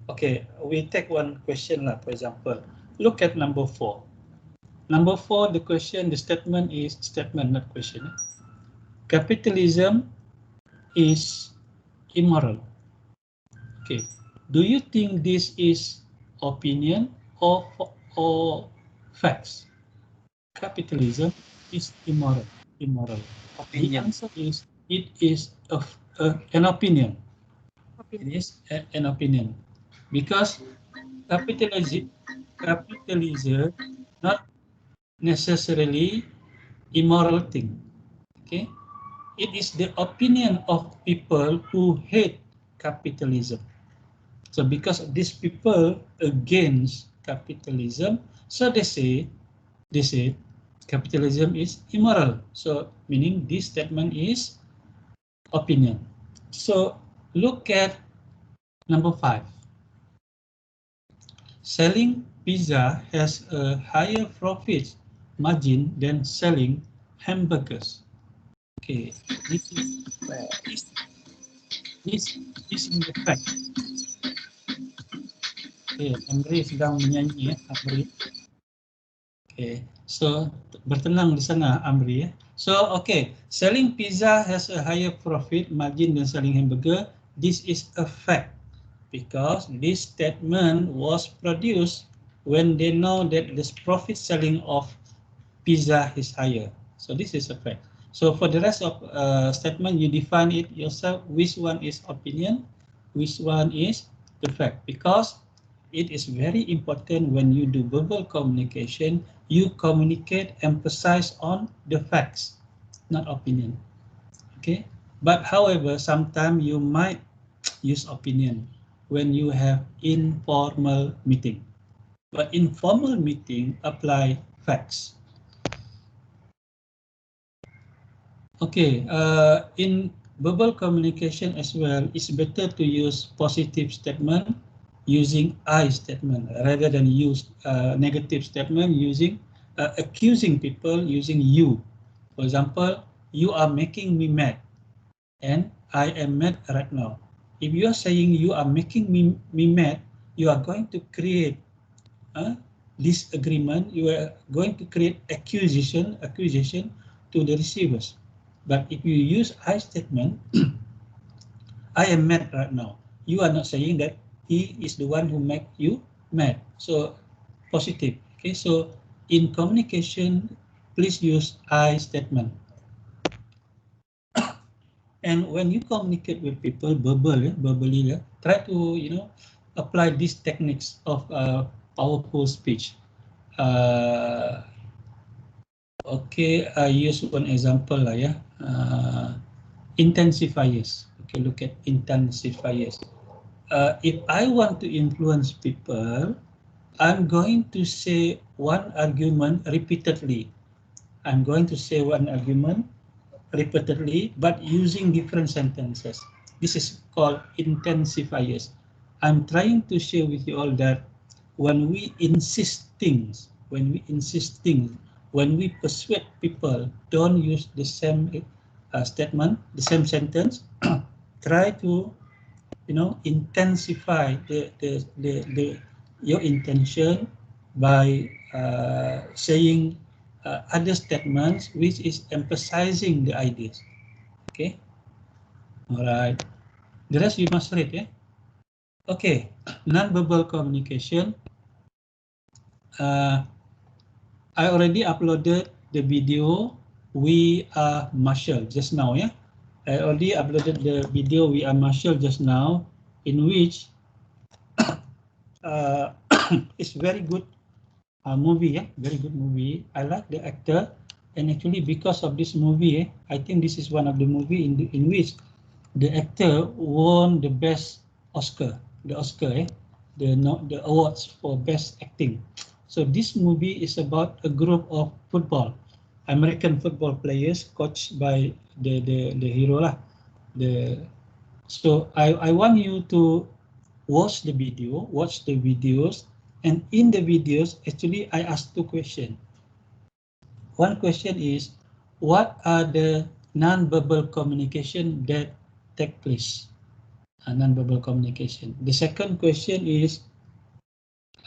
Okay, we take one question lah, for example. Look at number 4. Number 4, the question, the statement is statement, not question. Capitalism is immoral. Okay, do you think this is opinion or facts? Capitalism is immoral. The Opinion. answer is it is an opinion. It is an opinion because capitalism not necessarily immoral thing. Okay, it is the opinion of people who hate capitalism. So because these people against capitalism, so they say capitalism is immoral. So meaning this statement is opinion. So look at number 5. Selling pizza has a higher profit margin than selling hamburgers. Okay, this is the fact. Okay, Amri sedang menyanyi ya, Amri. Okay, so bertenang di sana Amri ya. So okay, selling pizza has a higher profit margin than selling hamburger. This is a fact because this statement was produced when they know that the profit selling of pizza is higher. So this is a fact. So for the rest of statement, you define it yourself. Which one is opinion? Which one is the fact? Because it is very important when you do verbal communication, you communicate, emphasize on the facts, not opinion. Okay. But however, sometimes you might use opinion when you have informal meeting. But informal meeting apply facts. Okay, in verbal communication as well, it's better to use positive statement using I statement rather than use negative statement using accusing people using you. For example, you are making me mad and I am mad right now. If you are saying you are making me mad, you are going to create disagreement, you are going to create accusation to the receivers. But if you use I statement, I am mad right now. You are not saying that he is the one who make you mad. So positive. Okay, so in communication, please use I statement. And when you communicate with people verbally, try to apply these techniques of powerful speech. Okay, I use one example lah ya. Intensifiers. Okay, look at intensifiers. If I want to influence people, I'm going to say one argument repeatedly. I'm going to say one argument repeatedly, but using different sentences. This is called intensifiers. I'm trying to share with you all that when we insist things, when we persuade people, don't use the same statement, the same sentence. Try to, intensify your intention by saying other statements which is emphasizing the ideas. Okay. All right. The rest you must read, yeah. Okay. Non-verbal communication. I already uploaded the video We Are Marshall just now, yeah. I already uploaded the video We Are Marshall just now, in which it's very good movie, very good movie. I like the actor, and actually because of this movie, I think this is one of the movie in which the actor won the best Oscar, the awards for best acting. So this movie is about a group of American football players coached by the hero lah. So I want you to watch the videos, and in the videos, actually I asked two questions. One question is, what are the non-verbal communication that take place? Non-verbal communication. The second question is,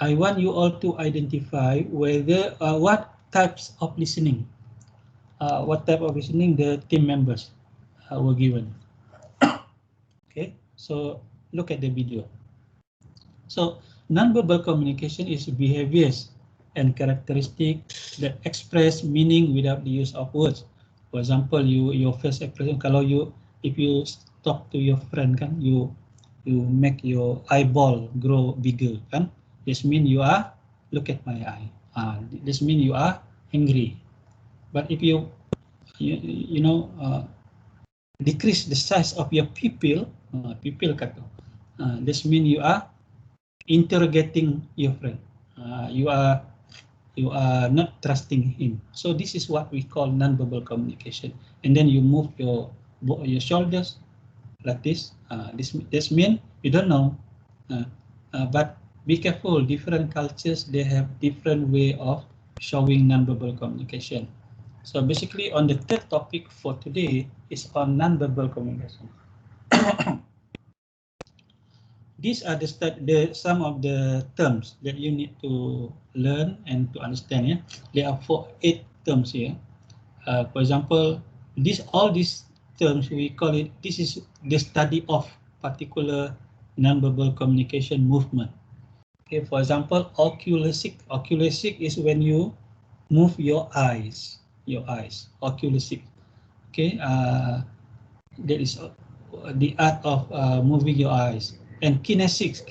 I want you all to identify whether what types of listening, the team members were given. Okay, so look at the video. So nonverbal communication is behaviors and characteristics that express meaning without the use of words. For example, your face expression, if you talk to your friend kan, you make your eyeball grow bigger kan. This means you are look at my eye. This means you are angry. But if you decrease the size of your pupil, this means you are interrogating your friend. You are not trusting him. So this is what we call non-verbal communication. And then you move your shoulders like this. This means you don't know. But be careful. Different cultures, they have different way of showing non-verbal communication. So basically, on the third topic for today is on non-verbal communication. These are some of the terms that you need to learn and to understand. Yeah, there are 8 terms here. For example, all these terms we call it. This is the study of particular nonverbal communication movement. Okay, for example, oculesic. Oculesic is when you move your eyes. Oculesic. Okay, that is the art of moving your eyes. And kinesics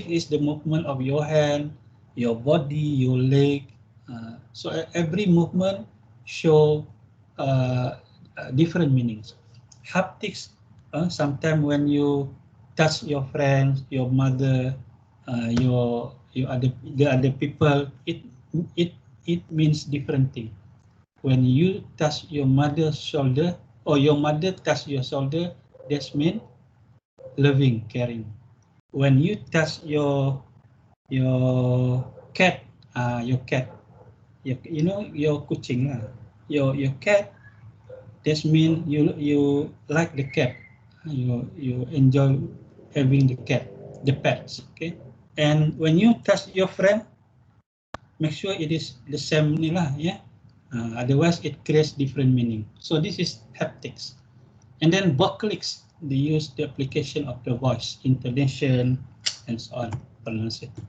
is the movement of your hand, your body, your leg. So every movement show different meanings. Haptics, sometimes when you touch your friends, your mother, the other people, it means different thing. When you touch your mother's shoulder, or your mother touch your shoulder, that means loving, caring. When you touch your cat, your kucing lah, your cat, that means you like the cat, you enjoy having the cat, the pets. Okay, and when you touch your friend, make sure it is the same ni lah, yeah. Otherwise, it creates different meaning. So this is haptics. And then vocalics, they use the application of the voice, intonation, and so on.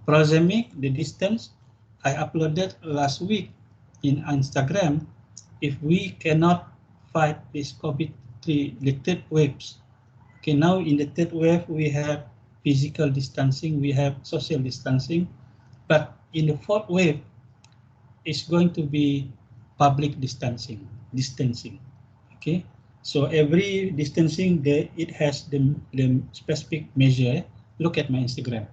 Proxemic, the distance, I uploaded last week in Instagram. If we cannot fight this COVID-3, the third waves. Okay, now in the third wave, we have physical distancing, we have social distancing, but in the fourth wave, it's going to be public distancing. Okay, so every distancing it has the specific measure. Look at my Instagram.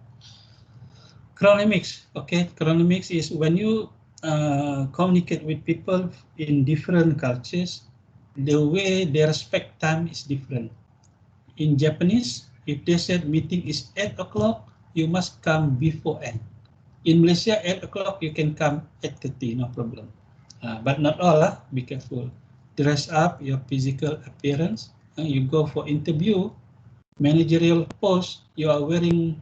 Chronemics. Okay, chronemics is when you communicate with people in different cultures, the way they respect time is different. In Japanese, if they said meeting is 8 o'clock, you must come before 8. In Malaysia, 8 o'clock, you can come 8:30, no problem. But not all, be careful. Dress up your physical appearance. You go for interview, managerial post, you are wearing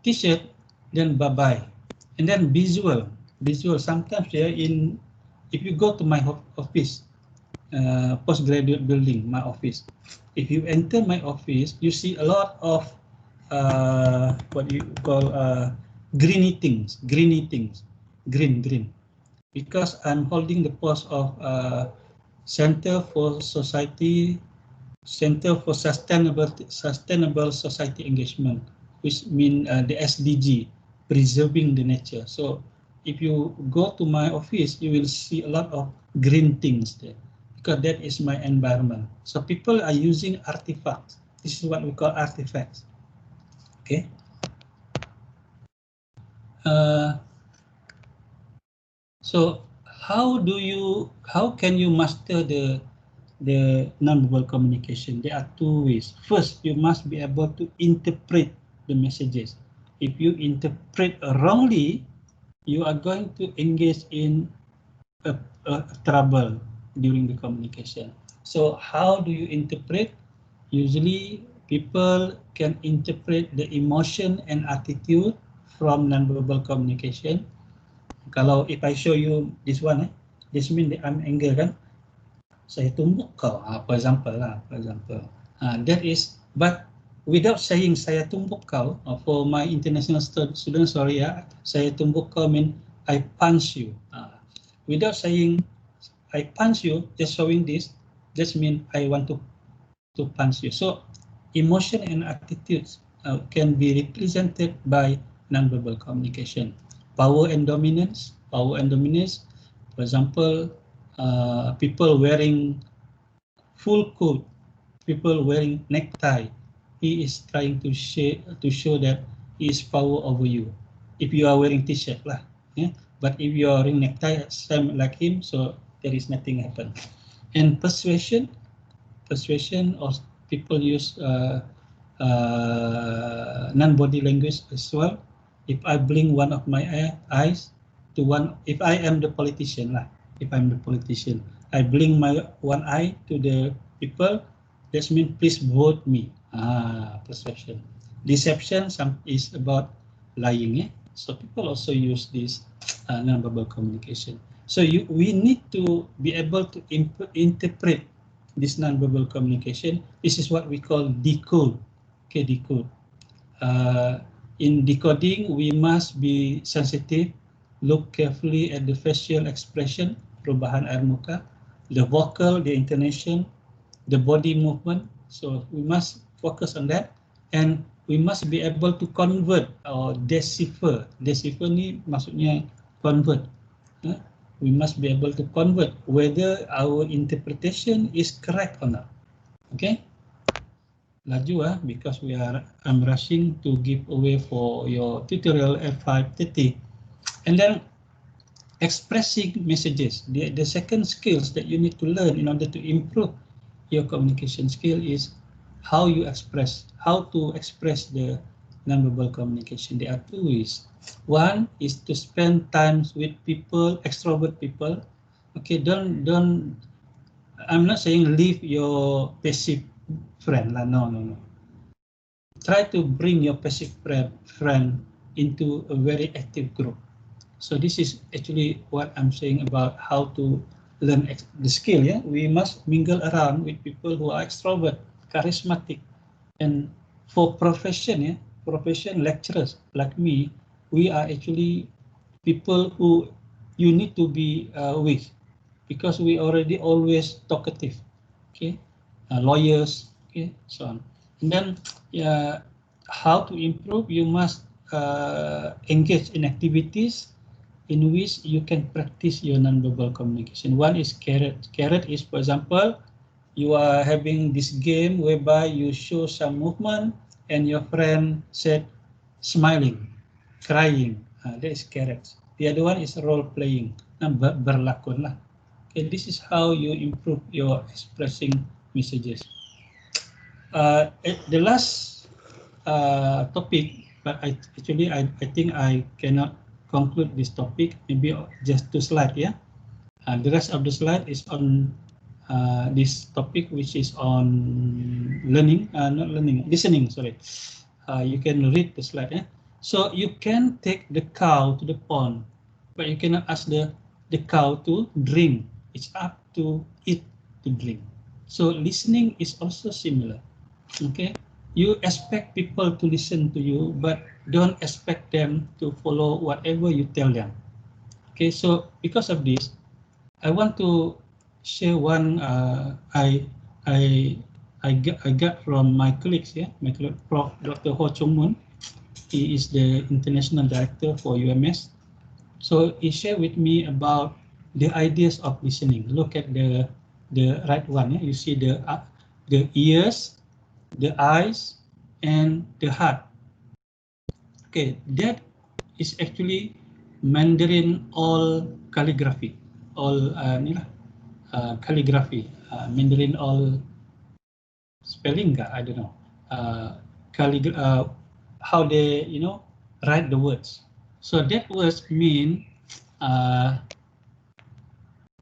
t-shirt, then bye-bye. And then visual, sometimes if you go to my office, postgraduate building, my office, if you enter my office, you see a lot of what you call greeny things, green, because I'm holding the post of Center for Sustainable Society Engagement, which means the SDG, preserving the nature. So if you go to my office, you will see a lot of green things there because that is my environment. So people are using artifacts. This is what we call artifacts. Okay. So how can you master the nonverbal communication? There are two ways. First, you must be able to interpret the messages. If you interpret wrongly, you are going to engage in a trouble during the communication. So how do you interpret? Usually people can interpret the emotion and attitude from nonverbal communication. Kalau if I show you this one, this means that I'm angry kan? Saya tumbuk kau, for example lah, for example. That is, but without saying saya tumbuk kau, for my international students, sorry ya, saya tumbuk kau mean I punch you. Without saying I punch you, just showing this, just mean I want to punch you. So emotion and attitudes can be represented by nonverbal communication. Power and dominance. Power and dominance. For example, people wearing full coat, people wearing necktie. He is trying to show that he is power over you. If you are wearing t-shirt lah, yeah. But if you are wearing necktie, same like him, so there is nothing happen. And persuasion or people use non-body language as well. If I blink one of my eyes to one, if I am the politician lah, if I'm the politician, I blink my one eye to the people, that means please vote me. Persuasion. Deception is about lying. So people also use this non-verbal communication. So we need to be able to interpret this non-verbal communication. This is what we call decode. Okay, decode. In decoding, we must be sensitive, look carefully at the facial expression, perubahan air muka, the vocal, the intonation, the body movement. So we must focus on that, and we must be able to convert or decipher. Decipher ni maksudnya convert. We must be able to convert whether our interpretation is correct or not. Okay. Laju because I'm rushing to give away for your tutorial at 5:30. And then expressing messages. The second skills that you need to learn in order to improve your communication skill is how to express the nonverbal communication. There are two ways. One is to spend time with people, extrovert people. Okay, don't. I'm not saying leave your passive friend lah. No. Try to bring your passive friend into a very active group. So this is actually what I'm saying about how to learn the skill. Yeah, we must mingle around with people who are extrovert, charismatic, and for profession, profession lecturers like me, we are actually people who you need to be with, because we already always talkative. Okay, lawyers. Okay, so on. And then how to improve? You must engage in activities in which you can practice your nonverbal communication. One is carrot. Carrot is, for example, you are having this game whereby you show some movement and your friend said smiling, crying. That is carrot. The other one is role playing. Berlakon lah. Okay, this is how you improve your expressing messages. The last topic, but I think I cannot conclude this topic. Maybe just 2 slides. Yeah. The rest of the slide is on this topic, which is on learning, not learning, listening. Sorry. You can read the slide. Yeah. So you can take the cow to the pond, but you cannot ask the cow to drink. It's up to it to drink. So listening is also similar. Okay, you expect people to listen to you, but don't expect them to follow whatever you tell them. Okay, so because of this, I want to share one I got from my colleagues. Yeah, my colleague, Prof. Dr. Ho Chung Moon. He is the international director for UMS. So he shared with me about the ideas of listening. Look at the right one. Yeah? You see the ears, the eyes, and the heart. Okay, that is actually Mandarin all calligraphy, all calligraphy, Mandarin all spelling. I don't know. How they write the words. So that words mean uh,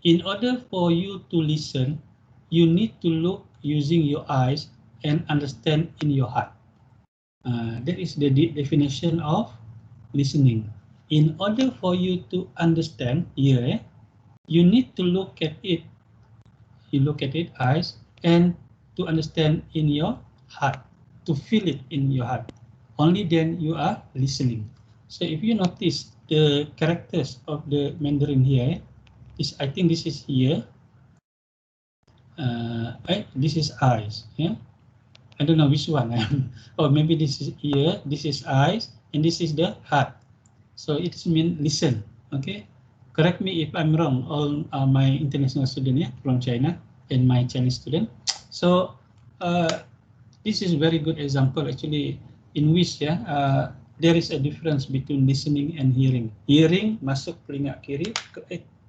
in order for you to listen, you need to look using your eyes and understand in your heart. That is the definition of listening. In order for you to understand here, you need to look at it. You look at it eyes and to understand in your heart, to feel it in your heart. Only then you are listening. So if you notice the characters of the Mandarin here, I think this is here. This is eyes. Yeah, I don't know which one. Or maybe this is ear. This is eyes, and this is the heart. So it means listen. Okay, correct me if I'm wrong. All my international student, yeah, from China and my Chinese student. So this is very good example actually in which there is a difference between listening and hearing. Hearing masuk telinga kiri,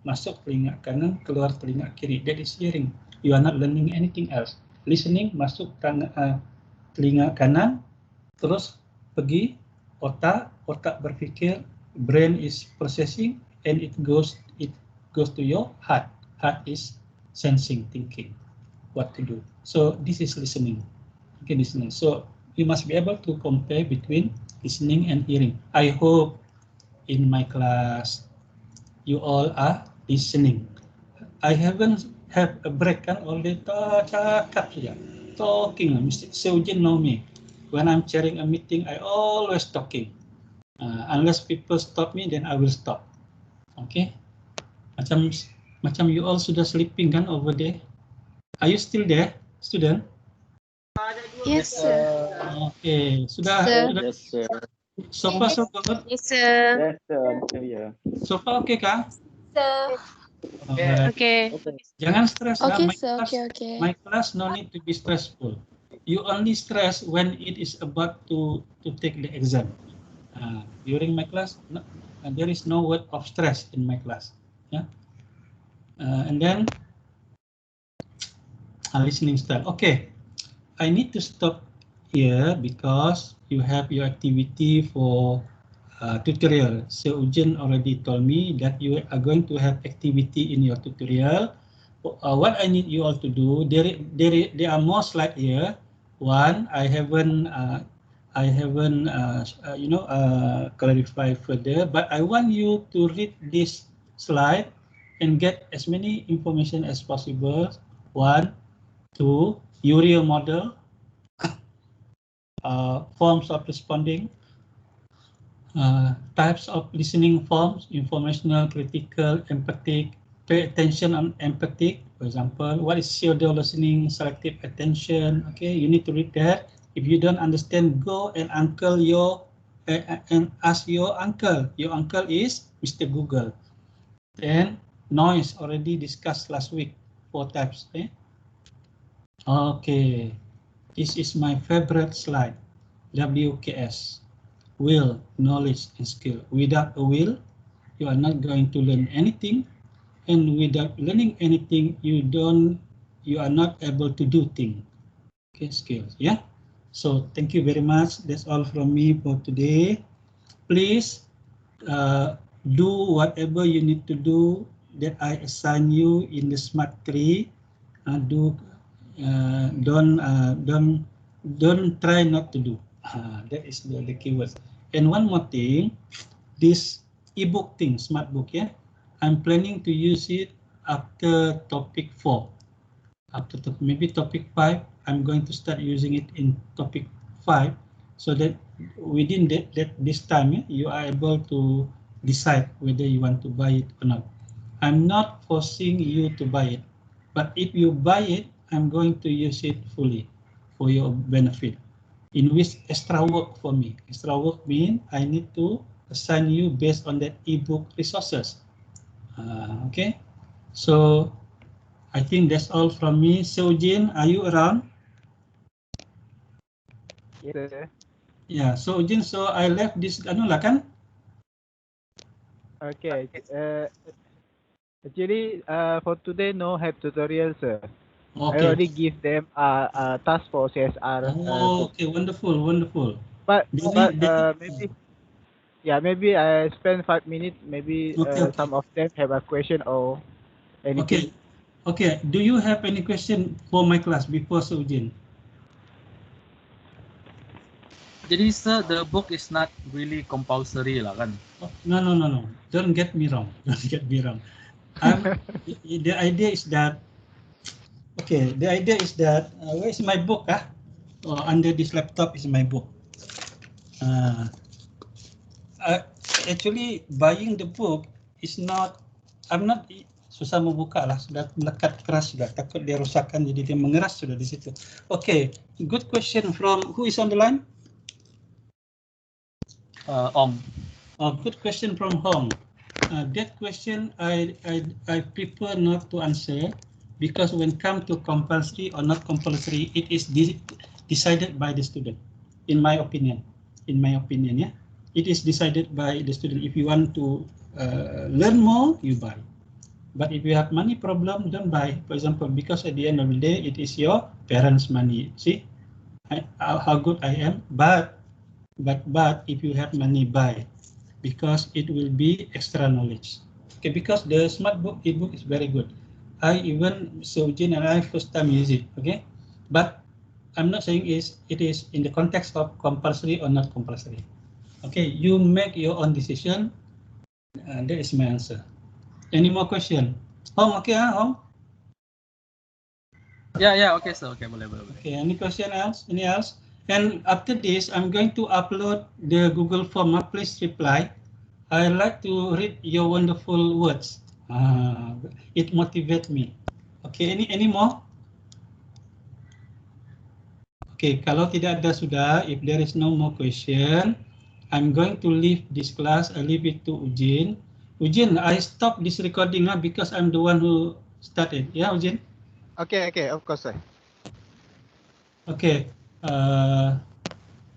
masuk telinga kanan, keluar telinga kiri. That is hearing. You are not learning anything else. Listening masuk telinga kanan, terus pergi otak, otak berpikir, brain is processing, and it goes to your heart. Heart is sensing, thinking what to do. So this is listening. Okay, listening. So you must be able to compare between listening and hearing. I hope in my class you all are listening. I haven't have a break kan, all the cakap saja. Talking lah, mesti Seujin know me. When I'm chairing a meeting, I always talking. Unless people stop me, then I will stop. Okay? Macam you all sudah sleeping kan over there? Are you still there, student? Yes, sir. Okay, sudah. Sir. Sudah. Yes, sir. So far so good. Yes, sir. Yes, sir. Yeah. So far okay kah? Sir. Alright. Okay. Okay. Jangan stress lah. Okay, sir. Okay. My class no need to be stressful. You only stress when it is about to take the exam. During my class, there is no word of stress in my class. Yeah. And then listening style. Okay. I need to stop here because you have your activity for tutorial. So Ujin already told me that you are going to have activity in your tutorial. What I need you all to do, there are more slides here. One, I haven't clarified further, but I want you to read this slide and get as many information as possible. One, two, Uriel model, forms of responding, types of listening forms, informational, critical, empathic, pay attention on empathic. For example, what is pseudo listening, selective attention? Okay, you need to read that. If you don't understand, go and ask your uncle. Your uncle is Mr. Google. Then noise already discussed last week. 4 types. Okay. Okay, this is my favorite slide. WKS. Will, knowledge, and skill. Without a will, you are not going to learn anything, and without learning anything, you are not able to do things. Okay, skills. Yeah. So thank you very much. That's all from me for today. Please do whatever you need to do that I assign you in the smart tree. Don't try not to do. That is the keyword. And one more thing, this ebook thing, smart book, yeah, I'm planning to use it after topic 4. After maybe topic 5, I'm going to start using it in topic 5, so that within this time, yeah, you are able to decide whether you want to buy it or not. I'm not forcing you to buy it, but if you buy it, I'm going to use it fully for your benefit. In which extra work for me. Extra work means I need to assign you based on that ebook resources. Okay, so I think that's all from me. Seojin, are you around? Yes, sir. Yeah, Seojin, so I left this anu lah kan? Okay. Actually, for today, no have tutorial, sir. I Okay. already give them a task for CSR. Oh, okay, wonderful, wonderful. But Then- maybe maybe I spend 5 minutes. Maybe Okay, okay. some of them have a question or anything. Okay. Do you have any question for my class before Seojin? Jadi sir, the book is not really compulsory lah kan? No. Don't get me wrong. Don't get me wrong. The idea is that, where is my book? Under this laptop is my book. Actually, buying the book is not, I'm not, susah mau buka lah, sudah melekat keras sudah, takut dia rusakkan jadi dia mengeras sudah di situ. Okay, good question from, who is on the line? Ong. Good question from Hong. That question I prefer not to answer, because when come to compulsory or not compulsory, it is decided by the student, in my opinion. Yeah, it is decided by the student. If you want to learn more, you buy. But if you have money problem, don't buy. For example, because at the end of the day, it is your parents' money. See how good I am. But if you have money, buy, because it will be extra knowledge. Okay, because the smart book ebook is very good. I even Sojin and I first time use it. Okay, but I'm not saying it is in the context of compulsory or not compulsory. Okay, you make your own decision. That is my answer. Any more question? Hong, okay, Hong? Yeah, okay sir, okay, boleh. Okay, any question else? Any else? And after this, I'm going to upload the Google form. Please reply. I like to read your wonderful words. It motivates me. Okay, any more? Okay, kalau tidak ada sudah, if there is no more question, I'm going to leave this class. I leave it to Ujin. Ujin, I stop this recording because I'm the one who started. Yeah, Ujin? Okay, of course, sir. Okay.